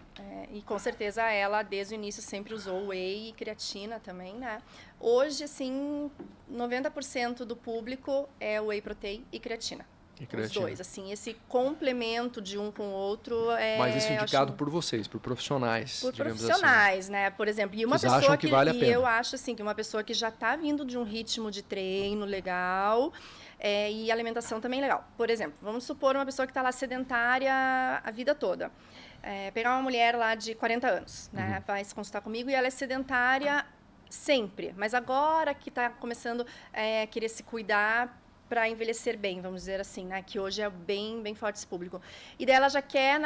E com certeza ela, desde o início, sempre usou whey e creatina também, né? Hoje, assim, 90% do público é whey protein e creatina. E Os creatina. dois, assim, esse complemento de um com o outro é... Mas isso indicado acho, por vocês, por profissionais, por digamos profissionais, né? Por exemplo, e uma Vocês pessoa acham que vale a pena? eu acho assim que uma pessoa que já está vindo de um ritmo de treino legal e alimentação também legal. Por exemplo, vamos supor uma pessoa que está lá sedentária a vida toda. Pegar uma mulher lá de 40 anos, né? Uhum. Vai se consultar comigo e ela é sedentária sempre, mas agora que está começando a querer se cuidar para envelhecer bem, vamos dizer assim, né? Que hoje é bem, bem forte esse público. E daí ela já quer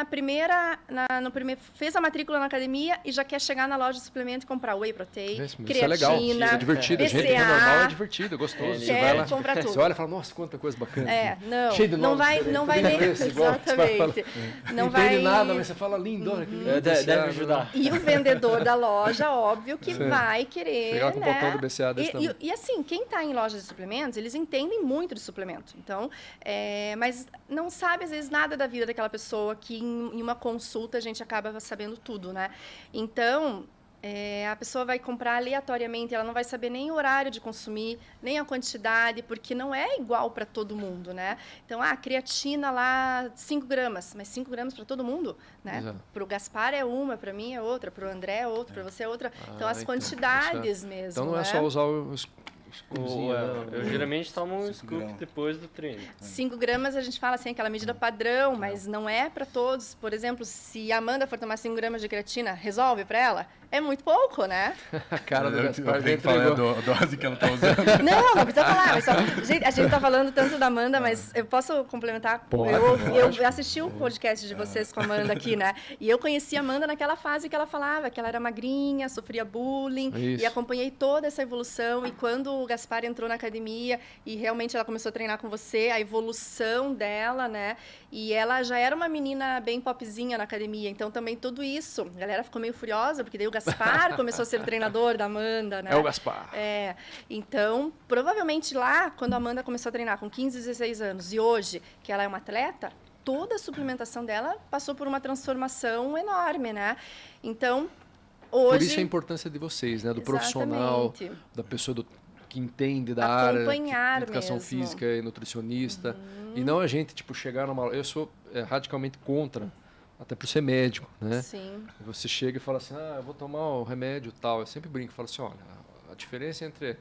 fez a matrícula na academia e já quer chegar na loja de suplemento e comprar whey protein, Isso é creatina, legal, isso é divertido. A gente BCA, normal é divertido, é gostoso. Você quer vai lá, comprar tudo. você olha e fala, nossa, quanta coisa bacana. Cheio Cheio de de não nomes vai, diferentes, não vai tudo nem igual, igual, você vai falar. exatamente. Não Não vai entende nada, mas você fala lindo, olha que lindo. Deve BCA, ajudar. E o vendedor da loja, óbvio, que Sim. vai querer, Chegar com um né? botão do BCA desse tamanho. E assim, quem está em lojas de suplementos, eles entendem muito de suplemento. Então, mas não sabe, às vezes, nada da vida daquela pessoa que em uma consulta a gente acaba sabendo tudo, né? Então, a pessoa vai comprar aleatoriamente, ela não vai saber nem o horário de consumir, nem a quantidade, porque não é igual para todo mundo, né? Então, creatina lá, 5 gramas, mas 5 gramas para todo mundo, né? Exato. Para o Gaspar é uma, para mim é outra, para o André é outra, para você é outra. Então, as então, quantidades isso mesmo, Então não é né? só usar os Eu geralmente tomo um 5 scoop gramas. depois do treino. 5 gramas a gente fala assim, aquela medida padrão, mas não é para todos. Por exemplo, se a Amanda for tomar 5 gramas de creatina, resolve para ela? É muito pouco, né? A cara do Gaspar eu já tenho que falar entregou. a dose que ela tá usando. Não precisa falar. Mas só, gente, a gente tá falando tanto da Amanda, mas eu posso complementar? Pode, Eu assisti o podcast de vocês com a Amanda aqui, né? E eu conheci a Amanda naquela fase que ela falava que ela era magrinha, sofria bullying. Isso. E acompanhei toda essa evolução. E quando o Gaspar entrou na academia e realmente ela começou a treinar com você, a evolução dela, né? E ela já era uma menina bem popzinha na academia. Então também tudo isso, a galera ficou meio furiosa, porque daí o Gaspar começou a ser o treinador da Amanda, né? É o Gaspar. É, então, provavelmente lá, quando a Amanda começou a treinar com 15, 16 anos, e hoje, que ela é uma atleta, toda a suplementação dela passou por uma transformação enorme, né? Então, hoje... Por isso a importância de vocês, né? Do profissional, Exatamente. da pessoa que entende da área, Acompanhar de educação mesmo. física e nutricionista. E não a gente, tipo, chegar numa... Eu sou radicalmente contra, até por ser médico, né? Sim, Você chega e fala assim, eu vou tomar o remédio tal. Eu sempre brinco, falo assim, olha, a diferença entre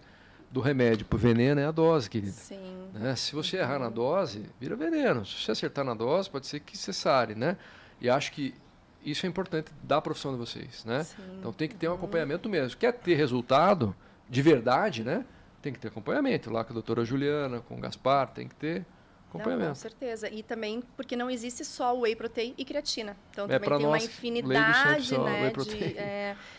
do remédio pro veneno é a dose, querida. sim. Né? Se você errar na dose, vira veneno. Se você acertar na dose, pode ser que você sare, né? E acho que isso é importante da profissão de vocês, né? Sim. Então tem que ter um acompanhamento mesmo. Quer ter resultado de verdade, né? Tem que ter acompanhamento. Lá com a doutora Juliana, com o Gaspar, tem que ter Não, acompanhamento. com certeza. E também porque não existe só whey protein e creatina. Então É, também pra tem uma nós, infinidade, leigos, sempre só né, whey protein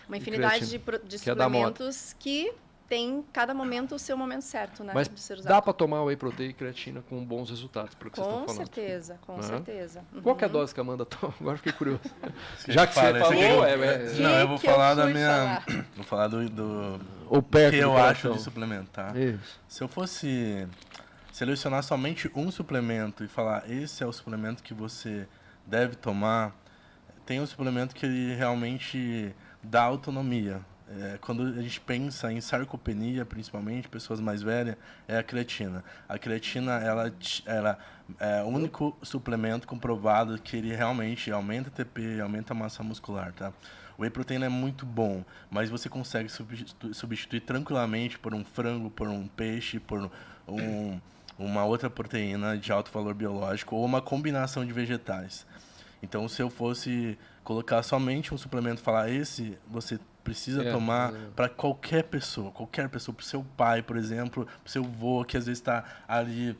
uma e infinidade de, creatina, de que é da moda. suplementos que tem cada momento o seu momento certo, né, Mas de ser usado. dá para tomar whey protein e creatina com bons resultados, pelo que vocês Com estão falando. certeza, com Né? certeza. Qual que é a Uhum. dose que a Amanda toma? Agora fiquei curioso. Isso Já que você fala, esse falou, aqui Que Não, eu vou que eu falar da fui minha... falar? Vou falar do Ou perto que do eu coração. acho de suplementar. Isso. Se eu fosse selecionar somente um suplemento e falar esse é o suplemento que você deve tomar, tem um suplemento que ele realmente dá autonomia. Quando a gente pensa em sarcopenia, principalmente, pessoas mais velhas, é a creatina. A creatina, ela é o único suplemento comprovado que ele realmente aumenta a TP, aumenta a massa muscular, tá? O whey protein é muito bom, mas você consegue substituir tranquilamente por um frango, por um peixe, por uma outra proteína de alto valor biológico ou uma combinação de vegetais. Então, se eu fosse colocar somente um suplemento e falar esse, você precisa tomar para qualquer pessoa, para o seu pai, por exemplo, para o seu avô, que às vezes está ali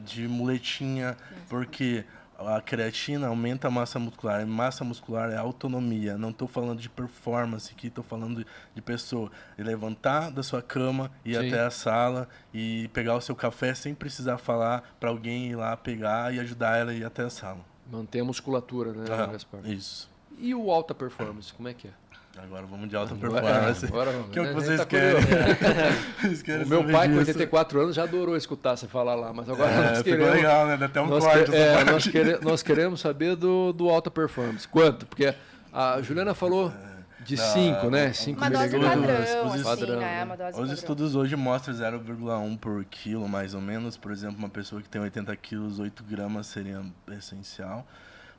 de muletinha, porque a creatina aumenta a massa muscular. E massa muscular é autonomia. Não estou falando de performance aqui, estou falando de pessoa. De levantar da sua cama, ir Sim. até a sala e pegar o seu café sem precisar falar para alguém ir lá pegar e ajudar ela a ir até a sala. Manter a musculatura, né, Gaspar? Isso. E o alta performance, como é que é? Agora vamos de alta performance. Agora vamos. Que é o que A gente vocês tá querem. curioso. Vocês querem O meu saber pai, com disso. 84 anos, já adorou escutar você falar lá, mas agora nós Ficou queremos... legal, né? Dá até um Nós, corte essa parte. nós queremos saber do alta performance. Quanto? Porque a Juliana falou de 5, né? 5 Uma dose miligramas. padrão, Os assim, padrão, né? né? Uma dose Os padrão. estudos hoje mostram 0,1 por quilo, mais ou menos. Por exemplo, uma pessoa que tem 80 quilos, 8 gramas seria essencial.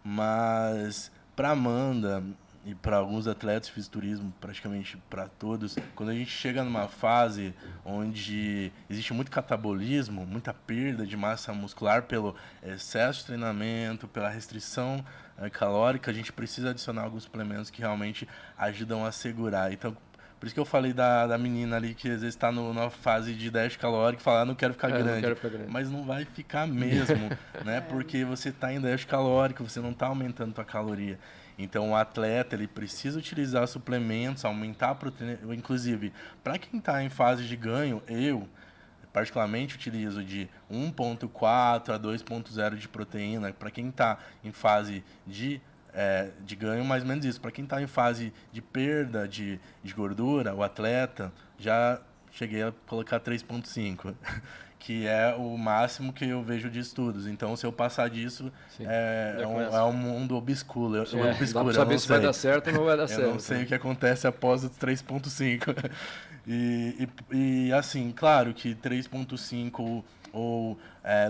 Mas para Amanda e para alguns atletas de fisiculturismo, praticamente para todos, quando a gente chega numa fase onde existe muito catabolismo, muita perda de massa muscular pelo excesso de treinamento, pela restrição calórica, a gente precisa adicionar alguns suplementos que realmente ajudam a segurar. Então, por isso que eu falei da menina ali que às vezes está numa fase de déficit calórico e fala, não quero ficar grande. Não quero ficar grande. Mas não vai ficar mesmo, né? Porque você está em déficit calórico, você não está aumentando a caloria. Então, o atleta, ele precisa utilizar suplementos, aumentar a proteína. Inclusive, para quem está em fase de ganho, eu, particularmente, utilizo de 1,4 a 2,0 de proteína. Para quem está em fase de ganho, mais ou menos isso. Para quem está em fase de perda de gordura, o atleta, já cheguei a colocar 3,5. Que é o máximo que eu vejo de estudos. Então, se eu passar disso, é um mundo obscuro. Dá pra saber se vai dar certo ou não vai dar certo. Eu não sei o que acontece após os 3,5. E assim, claro que 3,5 ou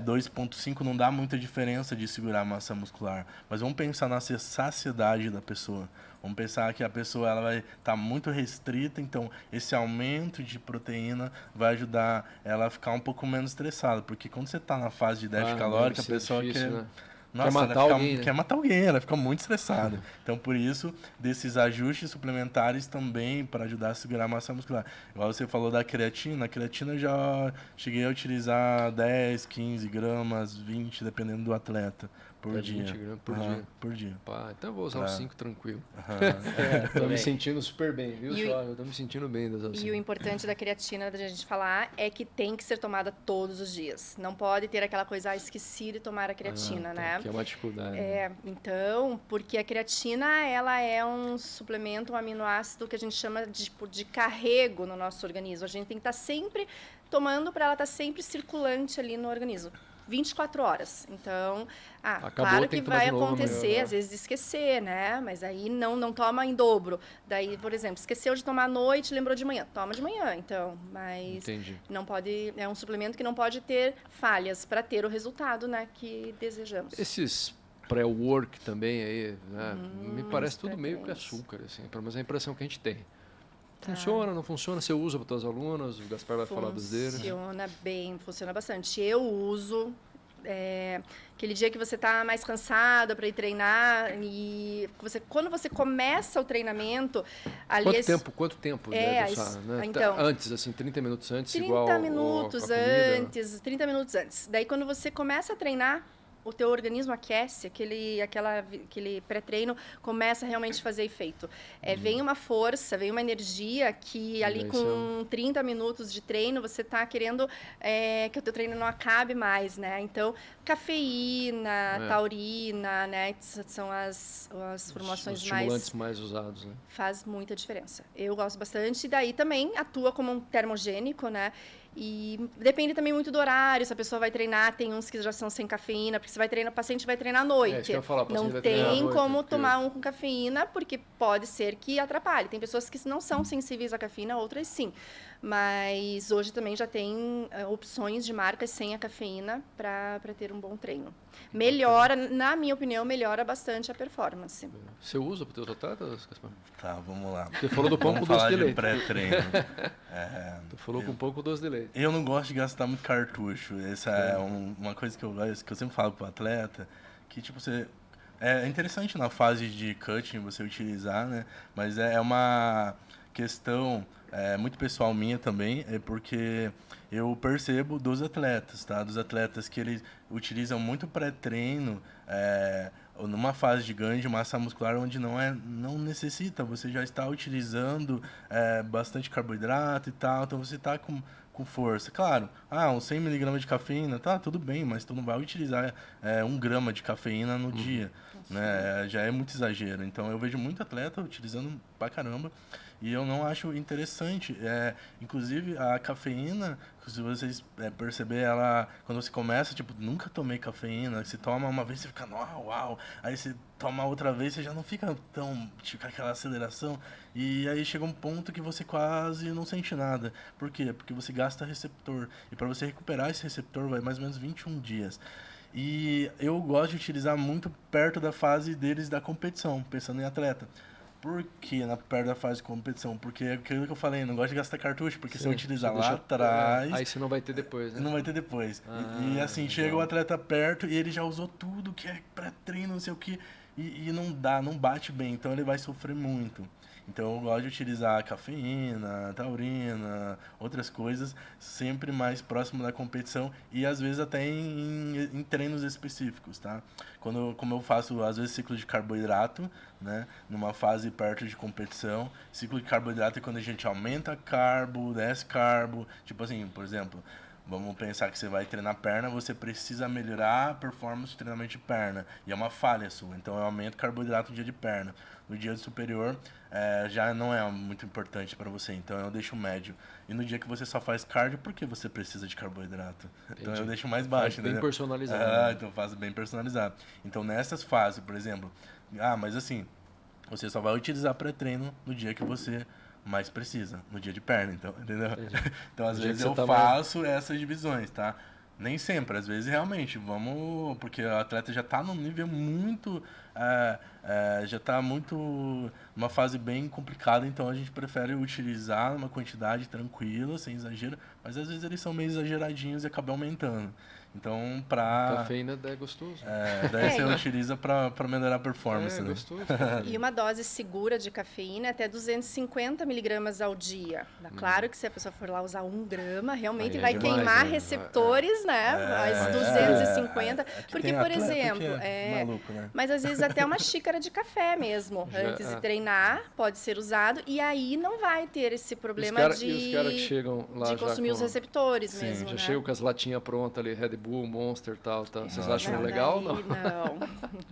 2,5 não dá muita diferença de segurar a massa muscular. Mas vamos pensar na saciedade da pessoa. Vamos pensar que a pessoa ela vai estar muito restrita, então esse aumento de proteína vai ajudar ela a ficar um pouco menos estressada, porque quando você está na fase de déficit calórico, a pessoa difícil, quer... né? Nossa, Quer matar alguém, né? Quer matar alguém, ela fica muito estressada. Então, por isso, desses ajustes suplementares também para ajudar a segurar a massa muscular. Igual você falou da creatina, a creatina eu já cheguei a utilizar 10, 15 gramas, 20, dependendo do atleta, por dia. 20 gramas por dia. Por dia. Pá, então eu vou usar os 5 tranquilo. Tô Também. me sentindo super bem, viu, E o- Flávio? Eu tô me sentindo bem das E o importante da creatina, da gente falar, é que tem que ser tomada todos os dias. Não pode ter aquela coisa, esqueci de tomar a creatina, né? Que é uma dificuldade. Então, porque a creatina, ela é um suplemento, um aminoácido que a gente chama de carrego no nosso organismo. A gente tem que estar sempre tomando para ela estar sempre circulante ali no organismo. 24 horas. Então, Acabou, claro tem que que tomar vai de novo acontecer, amanhã, né? às vezes, de esquecer, né? Mas aí não toma em dobro. Daí, por exemplo, esqueceu de tomar à noite, lembrou de manhã. Toma de manhã, então. Mas Entendi. não pode... É um suplemento que não pode ter falhas para ter o resultado, né, que desejamos. Esses pré-work também aí, né? Me parece os tudo meio que pré-treinos. açúcar, assim, pelo menos é a impressão que a gente tem. Tá. Funciona, não funciona? Você usa para os alunos? O Gaspar vai falar dos deles. Funciona bem, funciona bastante. Eu uso aquele dia que você está mais cansada para ir treinar e quando você começa o treinamento, ali Quanto tempo deve usar, né? então, Antes, assim, 30 minutos antes, 30 igual minutos a comida. antes, 30 minutos antes. Daí quando você começa a treinar, o teu organismo aquece, aquele pré-treino começa a realmente fazer efeito. Vem uma força, vem uma energia que ali com 30 minutos de treino você está querendo que o teu treino não acabe mais, né? Então, cafeína, taurina, né? São as formulações os estimulantes mais usados, né? Faz muita diferença. Eu gosto bastante. E daí também atua como um termogênico, né? E depende também muito do horário, se a pessoa vai treinar, tem uns que já são sem cafeína, porque você vai treinar, o paciente vai treinar à noite. Isso que eu ia falar, o paciente não vai treinar à tem noite, como porque tomar um com cafeína, porque pode ser que atrapalhe. Tem pessoas que não são sensíveis à cafeína, outras sim. Mas hoje também já tem opções de marcas sem a cafeína para ter um bom treino. Melhora, na minha opinião, melhora bastante a performance. Você usa para os teus atletas, Gaspar? Tá, vamos lá. Você falou do pão com Vamos doce falar de de leite. pré-treino. Tu falou com um pouco doce de leite. Eu não gosto de gastar muito cartucho. Essa é uma coisa que eu sempre falo pro atleta, que tipo, é interessante na fase de cutting você utilizar, né? Mas é uma questão muito pessoal minha também, porque eu percebo dos atletas, tá? Dos atletas que eles utilizam muito pré-treino, numa fase de ganho de massa muscular onde não necessita, você já está utilizando bastante carboidrato e tal, então você está com força. Claro, uns 100 mg de cafeína, tá, tudo bem, mas tu não vai utilizar 1 grama de cafeína no dia, né? Já é muito exagero. Então eu vejo muito atleta utilizando pra caramba e eu não acho interessante. Inclusive a cafeína, se vocês perceberem, ela, quando você começa, tipo, nunca tomei cafeína, você toma uma vez, você fica, uau, aí você toma outra vez, você já não fica tão, tipo, aquela aceleração, e aí chega um ponto que você quase não sente nada. Por quê? Porque você gasta receptor, e para você recuperar esse receptor vai mais ou menos 21 dias. E eu gosto de utilizar muito perto da fase deles da competição, pensando em atleta. Por que perto da fase de competição? Porque é aquilo que eu falei, não gosto de gastar cartucho, porque se eu utilizar lá atrás... Aí você não vai ter depois, né? Não vai ter depois. E assim, chega o atleta perto e ele já usou tudo que é pré-treino, não sei o que, e não bate bem, então ele vai sofrer muito. Então eu gosto de utilizar cafeína, taurina, outras coisas, sempre mais próximo da competição e às vezes até em treinos específicos, tá? Como eu faço às vezes ciclo de carboidrato, né? Numa fase perto de competição, ciclo de carboidrato é quando a gente aumenta carbo, desce carbo, tipo assim, por exemplo, vamos pensar que você vai treinar perna, você precisa melhorar a performance do treinamento de perna. E é uma falha sua. Então eu aumento carboidrato no dia de perna. No dia de superior, já não é muito importante para você. Então eu deixo médio. E no dia que você só faz cardio, por que você precisa de carboidrato? Entendi. Então eu deixo mais baixo. Faz bem personalizado. Né? Então eu faço bem personalizado. Então nessas fases, por exemplo... mas assim, você só vai utilizar pré-treino no dia que você... mais precisa, no dia de perna, então, entendeu? Então, às vezes eu faço essas divisões, tá? Nem sempre, às vezes realmente, vamos, porque o atleta já está num nível muito, já está muito, numa fase bem complicada, então a gente prefere utilizar uma quantidade tranquila, sem exagero, mas às vezes eles são meio exageradinhos e acabam aumentando. Então, Cafeína é gostoso. daí você utiliza para melhorar a performance, né? Gostoso. E uma dose segura de cafeína é até 250 miligramas ao dia. Claro que se a pessoa for lá usar 1 grama, realmente Aí é vai demais, queimar né? receptores, né? Mas 250. Porque, tem por atleta exemplo, que é maluco, né? mas às vezes até uma xícara de café mesmo, antes de treinar, pode ser usado. E aí não vai ter esse problema E os caras que chegam lá de já consumir os receptores mesmo, já né? chegam com as latinhas prontas ali, Red Bull, Monster e tal. Vocês acham Não, legal ou daí não?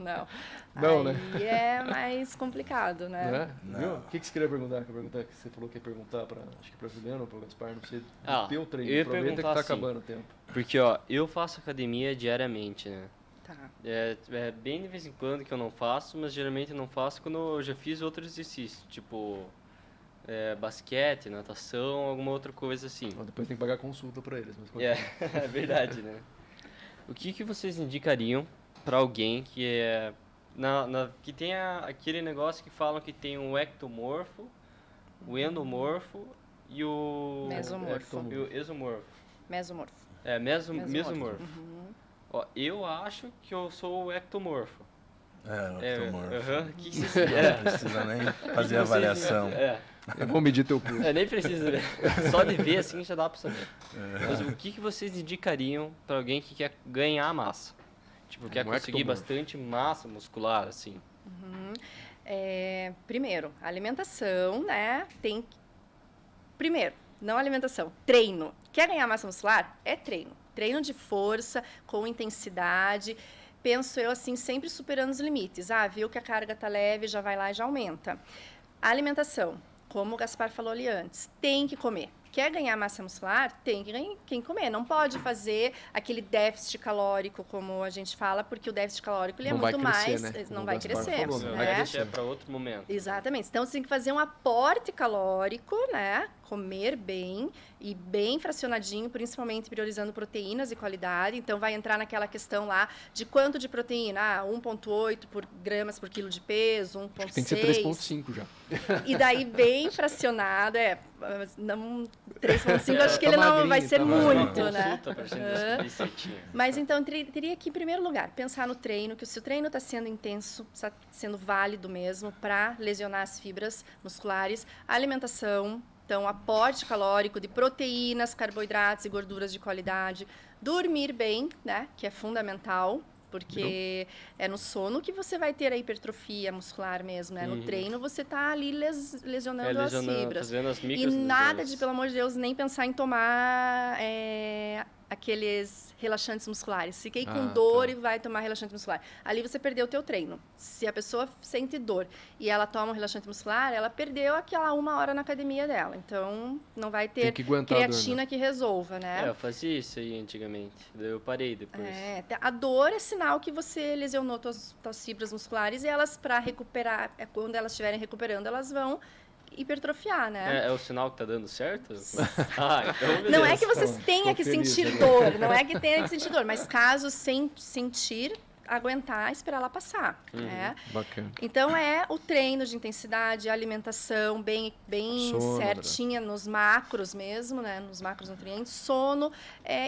Não. Não, aí né? é mais complicado, né? Né? Não. Viu? O que você queria perguntar? Que você falou que ia perguntar para acho que para Juliano ou para o Gaspar, não sei, Ah, do teu treino. eu ia Aproveita que perguntar tá assim, acabando o tempo. Porque, ó, eu faço academia diariamente, né? Tá. É bem de vez em quando que eu não faço, mas geralmente eu não faço quando eu já fiz outro exercício, tipo basquete, natação, alguma outra coisa assim. Ó, depois tem que pagar consulta para eles. Mas É verdade, né? O que vocês indicariam para alguém que que tem aquele negócio que falam que tem o ectomorfo, o endomorfo e o Mesomorfo. e o esomorfo. Mesomorfo. Mesomorfo. Ó, eu acho que eu sou o ectomorfo. O ectomorfo. Aham. Que Não precisa nem fazer vocês- avaliação. eu vou medir teu pulso. Nem precisa ver. Só de ver assim já dá pra saber. Mas o que vocês indicariam para alguém que quer ganhar massa? Tipo, quer Um conseguir ectomorfo. bastante massa muscular, assim. Primeiro, alimentação, né? Primeiro, não alimentação, treino. Quer ganhar massa muscular? É treino. Treino de força, com intensidade. Penso eu assim, sempre superando os limites. Viu que a carga tá leve, já vai lá e já aumenta. A alimentação, como o Gaspar falou ali antes, tem que comer. Quer ganhar massa muscular? Tem que comer. Não pode fazer aquele déficit calórico, como a gente fala, porque o déficit calórico ele é Não vai muito crescer, mais... né? Não Como vai o Gaspar crescer. falou, não Não, vai né? crescer. é para outro momento. Exatamente. Então, você tem que fazer um aporte calórico, né? Comer bem e bem fracionadinho, principalmente priorizando proteínas e qualidade. Então, vai entrar naquela questão lá de quanto de proteína? 1,8 gramas por quilo de peso, 1,6. Acho que tem que ser 3,5 já. E daí, bem fracionado, não, 3,5 acho que Tá ele não magrinho, vai ser tá muito, magrinho. né? Consulta pra gente descobrir certinho. Mas então teria que, em primeiro lugar, pensar no treino, que se o treino está sendo intenso, está sendo válido mesmo para lesionar as fibras musculares, a alimentação, então aporte calórico de proteínas, carboidratos e gorduras de qualidade, dormir bem, né, que é fundamental. Porque é no sono que você vai ter a hipertrofia muscular mesmo, né? No treino você está ali lesionando as fibras. Fazendo as E micros nada lesões. de, pelo amor de Deus, nem pensar em tomar aqueles relaxantes musculares. Fiquei com dor e vai tomar relaxante muscular. Ali você perdeu o teu treino. Se a pessoa sente dor e ela toma um relaxante muscular, ela perdeu aquela 1 hora na academia dela. Então, não vai ter Tem que aguentar a dor, creatina que resolva, né? Eu fazia isso aí antigamente. Daí eu parei depois. A dor é sinal que você lesionou tuas fibras musculares e elas, para recuperar, quando elas estiverem recuperando, elas vão hipertrofiar, né? É o sinal que tá dando certo? Então Não é beleza. que você tenha ficou que feliz sentir ali. dor, não é que tenha que sentir dor, mas caso sentir, aguentar, esperar ela passar, né? Bacana. Então, o treino de intensidade, a alimentação bem Sono, certinha nos macros mesmo, né? Nos macronutrientes, sono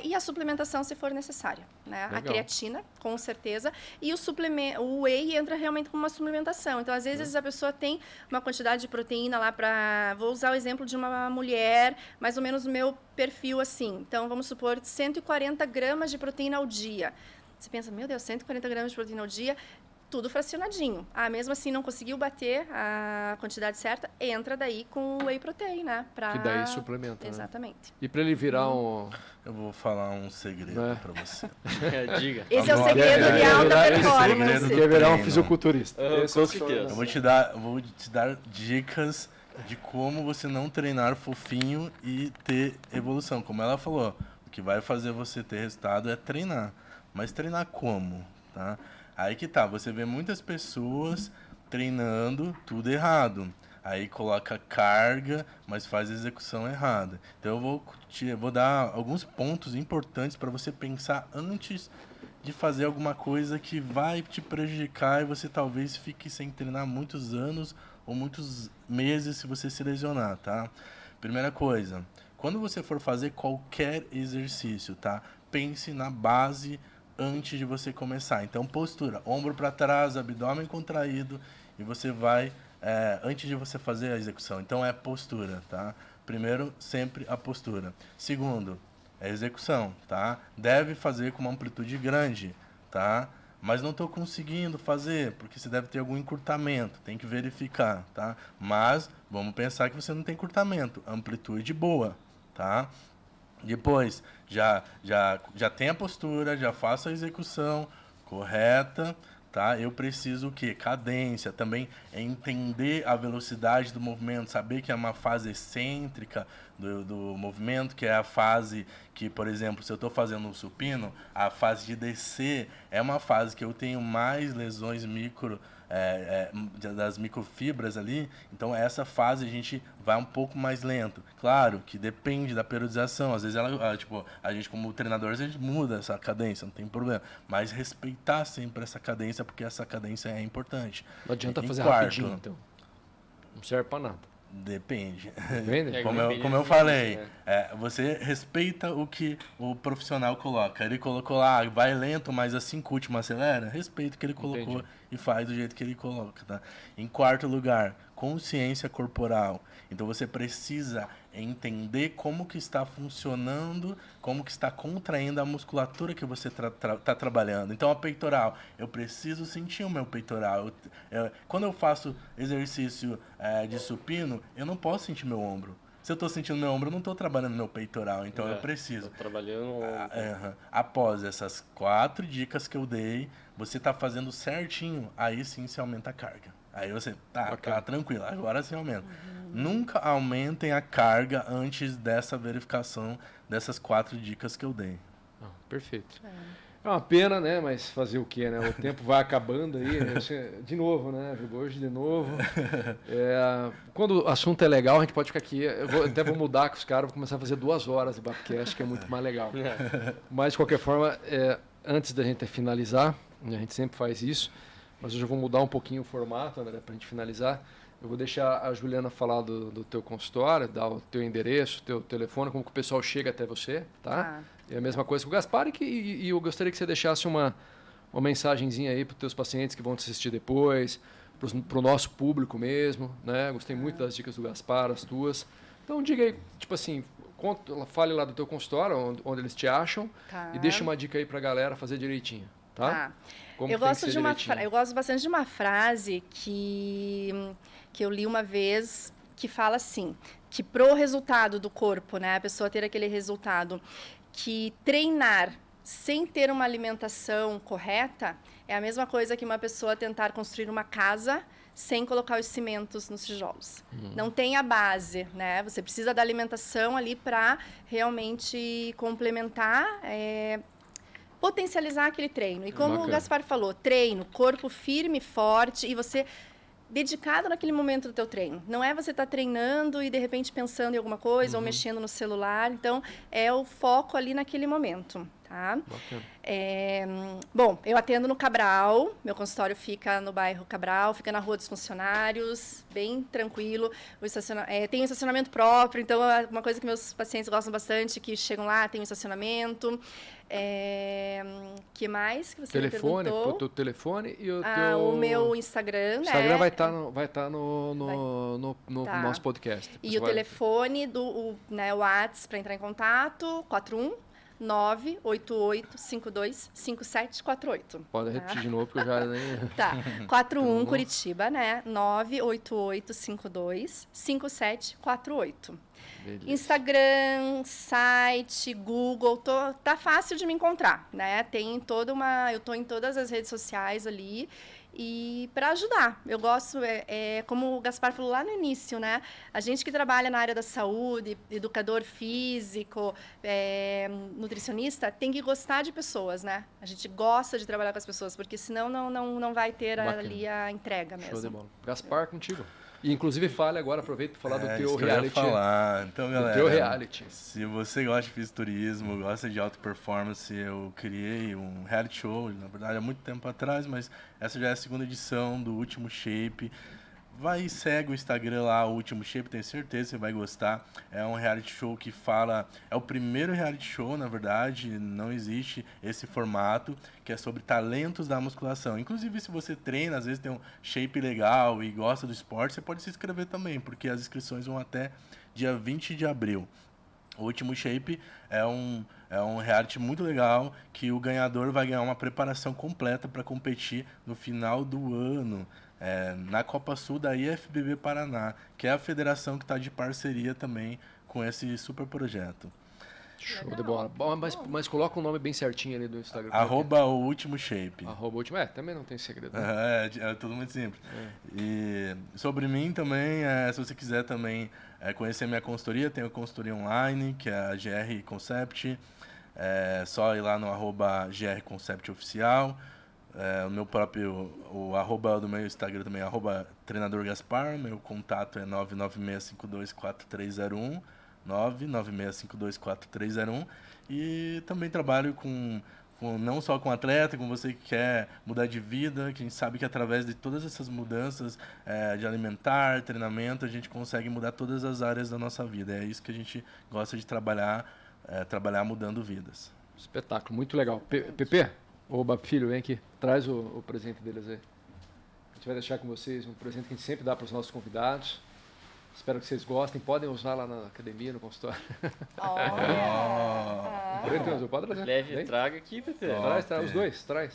e a suplementação se for necessária, né? A Legal. creatina, com certeza, e o whey entra realmente como uma suplementação. Então, às vezes, a pessoa tem uma quantidade de proteína lá para... Vou usar o exemplo de uma mulher, mais ou menos o meu perfil assim. Então, vamos supor 140 gramas de proteína ao dia. Você pensa, meu Deus, 140 gramas de proteína ao dia, tudo fracionadinho. Mesmo assim, não conseguiu bater a quantidade certa, entra daí com o whey protein, né? Que daí suplementa, né? Exatamente. E para ele virar um... Eu vou falar um segredo Né? pra você. Diga. Esse é o Agora, segredo de alta segredo performance. do Quer virar um treino. fisiculturista. Esse é Com o sonho, certeza. né? Eu vou te dar dicas de como você não treinar fofinho e ter evolução. Como ela falou, o que vai fazer você ter resultado é treinar. Mas treinar como? Tá? Aí que tá, você vê muitas pessoas treinando tudo errado. aí coloca carga, mas faz a execução errada. Então eu vou dar alguns pontos importantes para você pensar antes de fazer alguma coisa que vai te prejudicar e você talvez fique sem treinar muitos anos ou muitos meses se você se lesionar, tá? Primeira coisa, quando você for fazer qualquer exercício, tá? Pense na base antes de você começar. Então, postura, ombro para trás, abdômen contraído e você vai, antes de você fazer a execução. Então, é postura, tá? Primeiro, sempre a postura. Segundo, é execução, tá? Deve fazer com uma amplitude grande, tá? Mas não estou conseguindo fazer, porque você deve ter algum encurtamento, tem que verificar, tá? Mas vamos pensar que você não tem encurtamento, amplitude boa, tá? Depois, já tem a postura, já faço a execução correta, tá? Eu preciso o quê? Cadência, também entender a velocidade do movimento, saber que é uma fase excêntrica do movimento, que é a fase que, por exemplo, se eu estou fazendo um supino, a fase de descer é uma fase que eu tenho mais lesões das microfibras ali, então essa fase a gente vai um pouco mais lento. Claro que depende da periodização, às vezes a gente como treinador, a gente muda essa cadência, não tem problema, mas respeitar sempre essa cadência, porque essa cadência é importante. Não adianta fazer quarto, rapidinho, então. Não serve para nada. Depende. Depende? Como eu falei, você respeita o que o profissional coloca. Ele colocou lá, vai lento, mas assim que o último acelera, respeita o que ele colocou. Entendi. E faz do jeito que ele coloca, tá? Em quarto lugar, consciência corporal. Então você precisa entender como que está funcionando, como que está contraindo a musculatura que você está trabalhando. Então a peitoral, eu preciso sentir o meu peitoral. Quando eu faço exercício de supino, eu não posso sentir meu ombro. Se eu estou sentindo meu ombro, eu não estou trabalhando meu peitoral, então eu preciso. Tô trabalhando. Após essas 4 dicas que eu dei, você está fazendo certinho, aí sim você aumenta a carga. Aí você tá tranquilo, agora sim aumenta. Nunca aumentem a carga antes dessa verificação dessas 4 dicas que eu dei. Perfeito. É uma pena, né? Mas fazer o quê, né? O tempo vai acabando aí. De novo, né? Hoje de novo. Quando o assunto é legal, a gente pode ficar aqui. Até vou mudar com os caras, vou começar a fazer 2 horas de Bapcast, que é muito mais legal. Mas, de qualquer forma, antes da gente finalizar, a gente sempre faz isso, mas hoje eu vou mudar um pouquinho o formato, André, para a gente finalizar. Eu vou deixar a Juliana falar do teu consultório, dar o teu endereço, teu telefone, como que o pessoal chega até você, tá? É a mesma coisa que o Gaspar e eu gostaria que você deixasse uma mensagenzinha aí para os teus pacientes que vão te assistir depois, para o nosso público mesmo, né? Gostei muito das dicas do Gaspar, as tuas. Então diga aí, tipo assim, fale lá do teu consultório, onde eles te acham, e deixa uma dica aí para a galera fazer direitinho, tá? Eu gosto bastante de uma frase que eu li uma vez, que fala assim, que pro resultado do corpo, né, a pessoa ter aquele resultado, que treinar sem ter uma alimentação correta é a mesma coisa que uma pessoa tentar construir uma casa sem colocar os cimentos nos tijolos. Não tem a base, né? Você precisa da alimentação ali para realmente complementar, potencializar aquele treino. E como o Gaspar falou, treino, corpo firme, forte e você dedicado naquele momento do teu treino. Não é você estar treinando e de repente pensando em alguma coisa ou mexendo no celular. Então, é o foco ali naquele momento, tá? Bom, eu atendo no Cabral, meu consultório fica no bairro Cabral, fica na Rua dos Funcionários, bem tranquilo. Tem um estacionamento próprio, então é uma coisa que meus pacientes gostam bastante, que chegam lá, tem um estacionamento. Que mais que você me perguntou? O teu telefone e o teu... O meu Instagram, né? Instagram vai estar no nosso podcast. E o telefone do WhatsApp para entrar em contato, 41988525748. Pode repetir de novo, porque eu já nem... Tá, 41 Curitiba, né? 988525748. Beleza. Instagram, site, Google, tá fácil de me encontrar, né? Eu tô em todas as redes sociais ali e para ajudar. Eu gosto, como o Gaspar falou lá no início, né? A gente que trabalha na área da saúde, educador físico, nutricionista, tem que gostar de pessoas, né? A gente gosta de trabalhar com as pessoas, porque senão não vai ter ali a entrega mesmo. Show de bola. Gaspar, contigo. E inclusive fale agora, aproveita para falar do teu isso que eu ia reality. falar. Então, Do galera, teu reality. se você gosta de fisiculturismo, gosta de alta performance, eu criei um reality show, na verdade, há muito tempo atrás, mas essa já é a segunda edição do Último Shape. Vai e segue o Instagram lá, o Último Shape, tenho certeza que você vai gostar. É um reality show que fala... É o primeiro reality show, na verdade, não existe esse formato, que é sobre talentos da musculação. Inclusive, se você treina, às vezes tem um shape legal e gosta do esporte, você pode se inscrever também, porque as inscrições vão até dia 20 de abril. O Último Shape é um reality muito legal, que o ganhador vai ganhar uma preparação completa para competir no final do ano. Na Copa Sul da IFBB Paraná, que é a federação que está de parceria também com esse super projeto. Show de bola. Bom, mas coloca o nome bem certinho ali do Instagram. @o último shape. @último. Também não tem segredo. Né? É tudo muito simples. E sobre mim também, se você quiser também conhecer minha consultoria, tenho a consultoria online, que é a GR Concept. É só ir lá no @GR Concept Oficial. O meu próprio, o arroba do meu Instagram também é @treinador Gaspar. Meu contato é 996524301, 996524301. E também trabalho não só com atleta, com você que quer mudar de vida, que a gente sabe que através de todas essas mudanças de alimentar, treinamento, a gente consegue mudar todas as áreas da nossa vida. É isso que a gente gosta de trabalhar mudando vidas. Espetáculo, muito legal. Pepe, ô filho, vem aqui, traz o presente deles aí. A gente vai deixar com vocês um presente que a gente sempre dá para os nossos convidados. Espero que vocês gostem. Podem usar lá na academia, no consultório. Pode trazer. Leve, Vem. traga aqui, Pepe. Traz os dois, traz.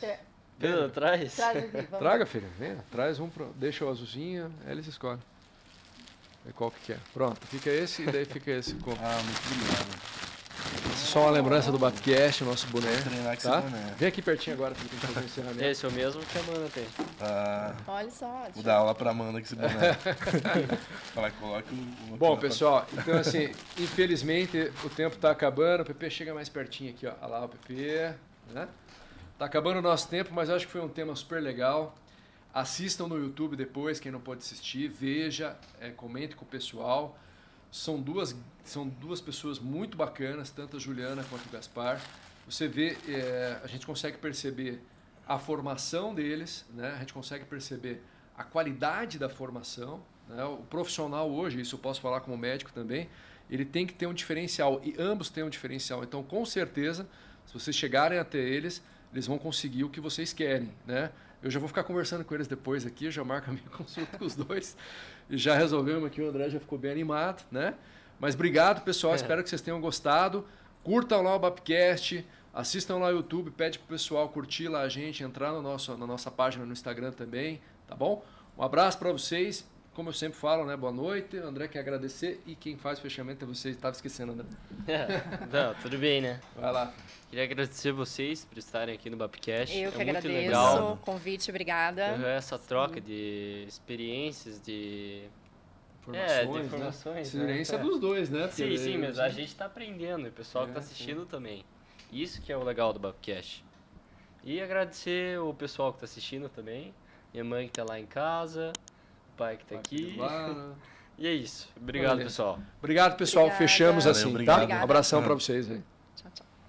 Pedro, traz. Traz aqui, vamos. Traga, filho, vem. Traz deixa o azulzinho, aí eles escolhem. Qual que quer. Pronto, fica esse e daí fica esse. Muito obrigado. Só uma lembrança do Bapcast, o nosso boné. Treinar com Tá? esse boné. Vem aqui pertinho agora pra gente fazer o encerramento. Esse é o mesmo que a Amanda tem. Olha só. Vou dar aula pra Amanda com esse boné. Falar que coloque o... Bom, pessoal, então assim, infelizmente o tempo está acabando. O PP chega mais pertinho aqui, ó. Olha lá o PP, né? Tá acabando o nosso tempo, mas eu acho que foi um tema super legal. Assistam no YouTube depois, quem não pode assistir, veja, comente com o pessoal. São duas pessoas muito bacanas, tanto a Juliana quanto o Gaspar. Você vê, a gente consegue perceber a formação deles, né? A gente consegue perceber a qualidade da formação, né? O profissional hoje, isso eu posso falar como médico também, ele tem que ter um diferencial, e ambos têm um diferencial. Então, com certeza, se vocês chegarem até eles, eles vão conseguir o que vocês querem, né? Eu já vou ficar conversando com eles depois aqui, eu já marco a minha consulta com os dois. E já resolvemos aqui, o André já ficou bem animado, né? Mas obrigado, pessoal, espero que vocês tenham gostado. Curtam lá o Bapcast, assistam lá o YouTube, pede pro pessoal curtir lá a gente, entrar na nossa página no Instagram também, tá bom? Um abraço para vocês, como eu sempre falo, né? Boa noite, André quer agradecer e quem faz o fechamento é você, estava esquecendo, André. Não, tudo bem, né? Vai lá. Queria agradecer vocês por estarem aqui no Bapcast. Eu que muito agradeço legal. o convite, obrigada. Essa troca de experiências, de informações. Né? Experiência dos dois, né? Porque Sim, mas a gente está aprendendo e o pessoal que está assistindo também. Isso que é o legal do Bapcast. E agradecer o pessoal que está assistindo também. Minha mãe que está lá em casa, o pai que está aqui. E é isso. Obrigado, pessoal. Obrigado, pessoal. Obrigada. Fechamos Valeu, assim, obrigado. tá? Um abração para vocês aí. Tchau, tchau.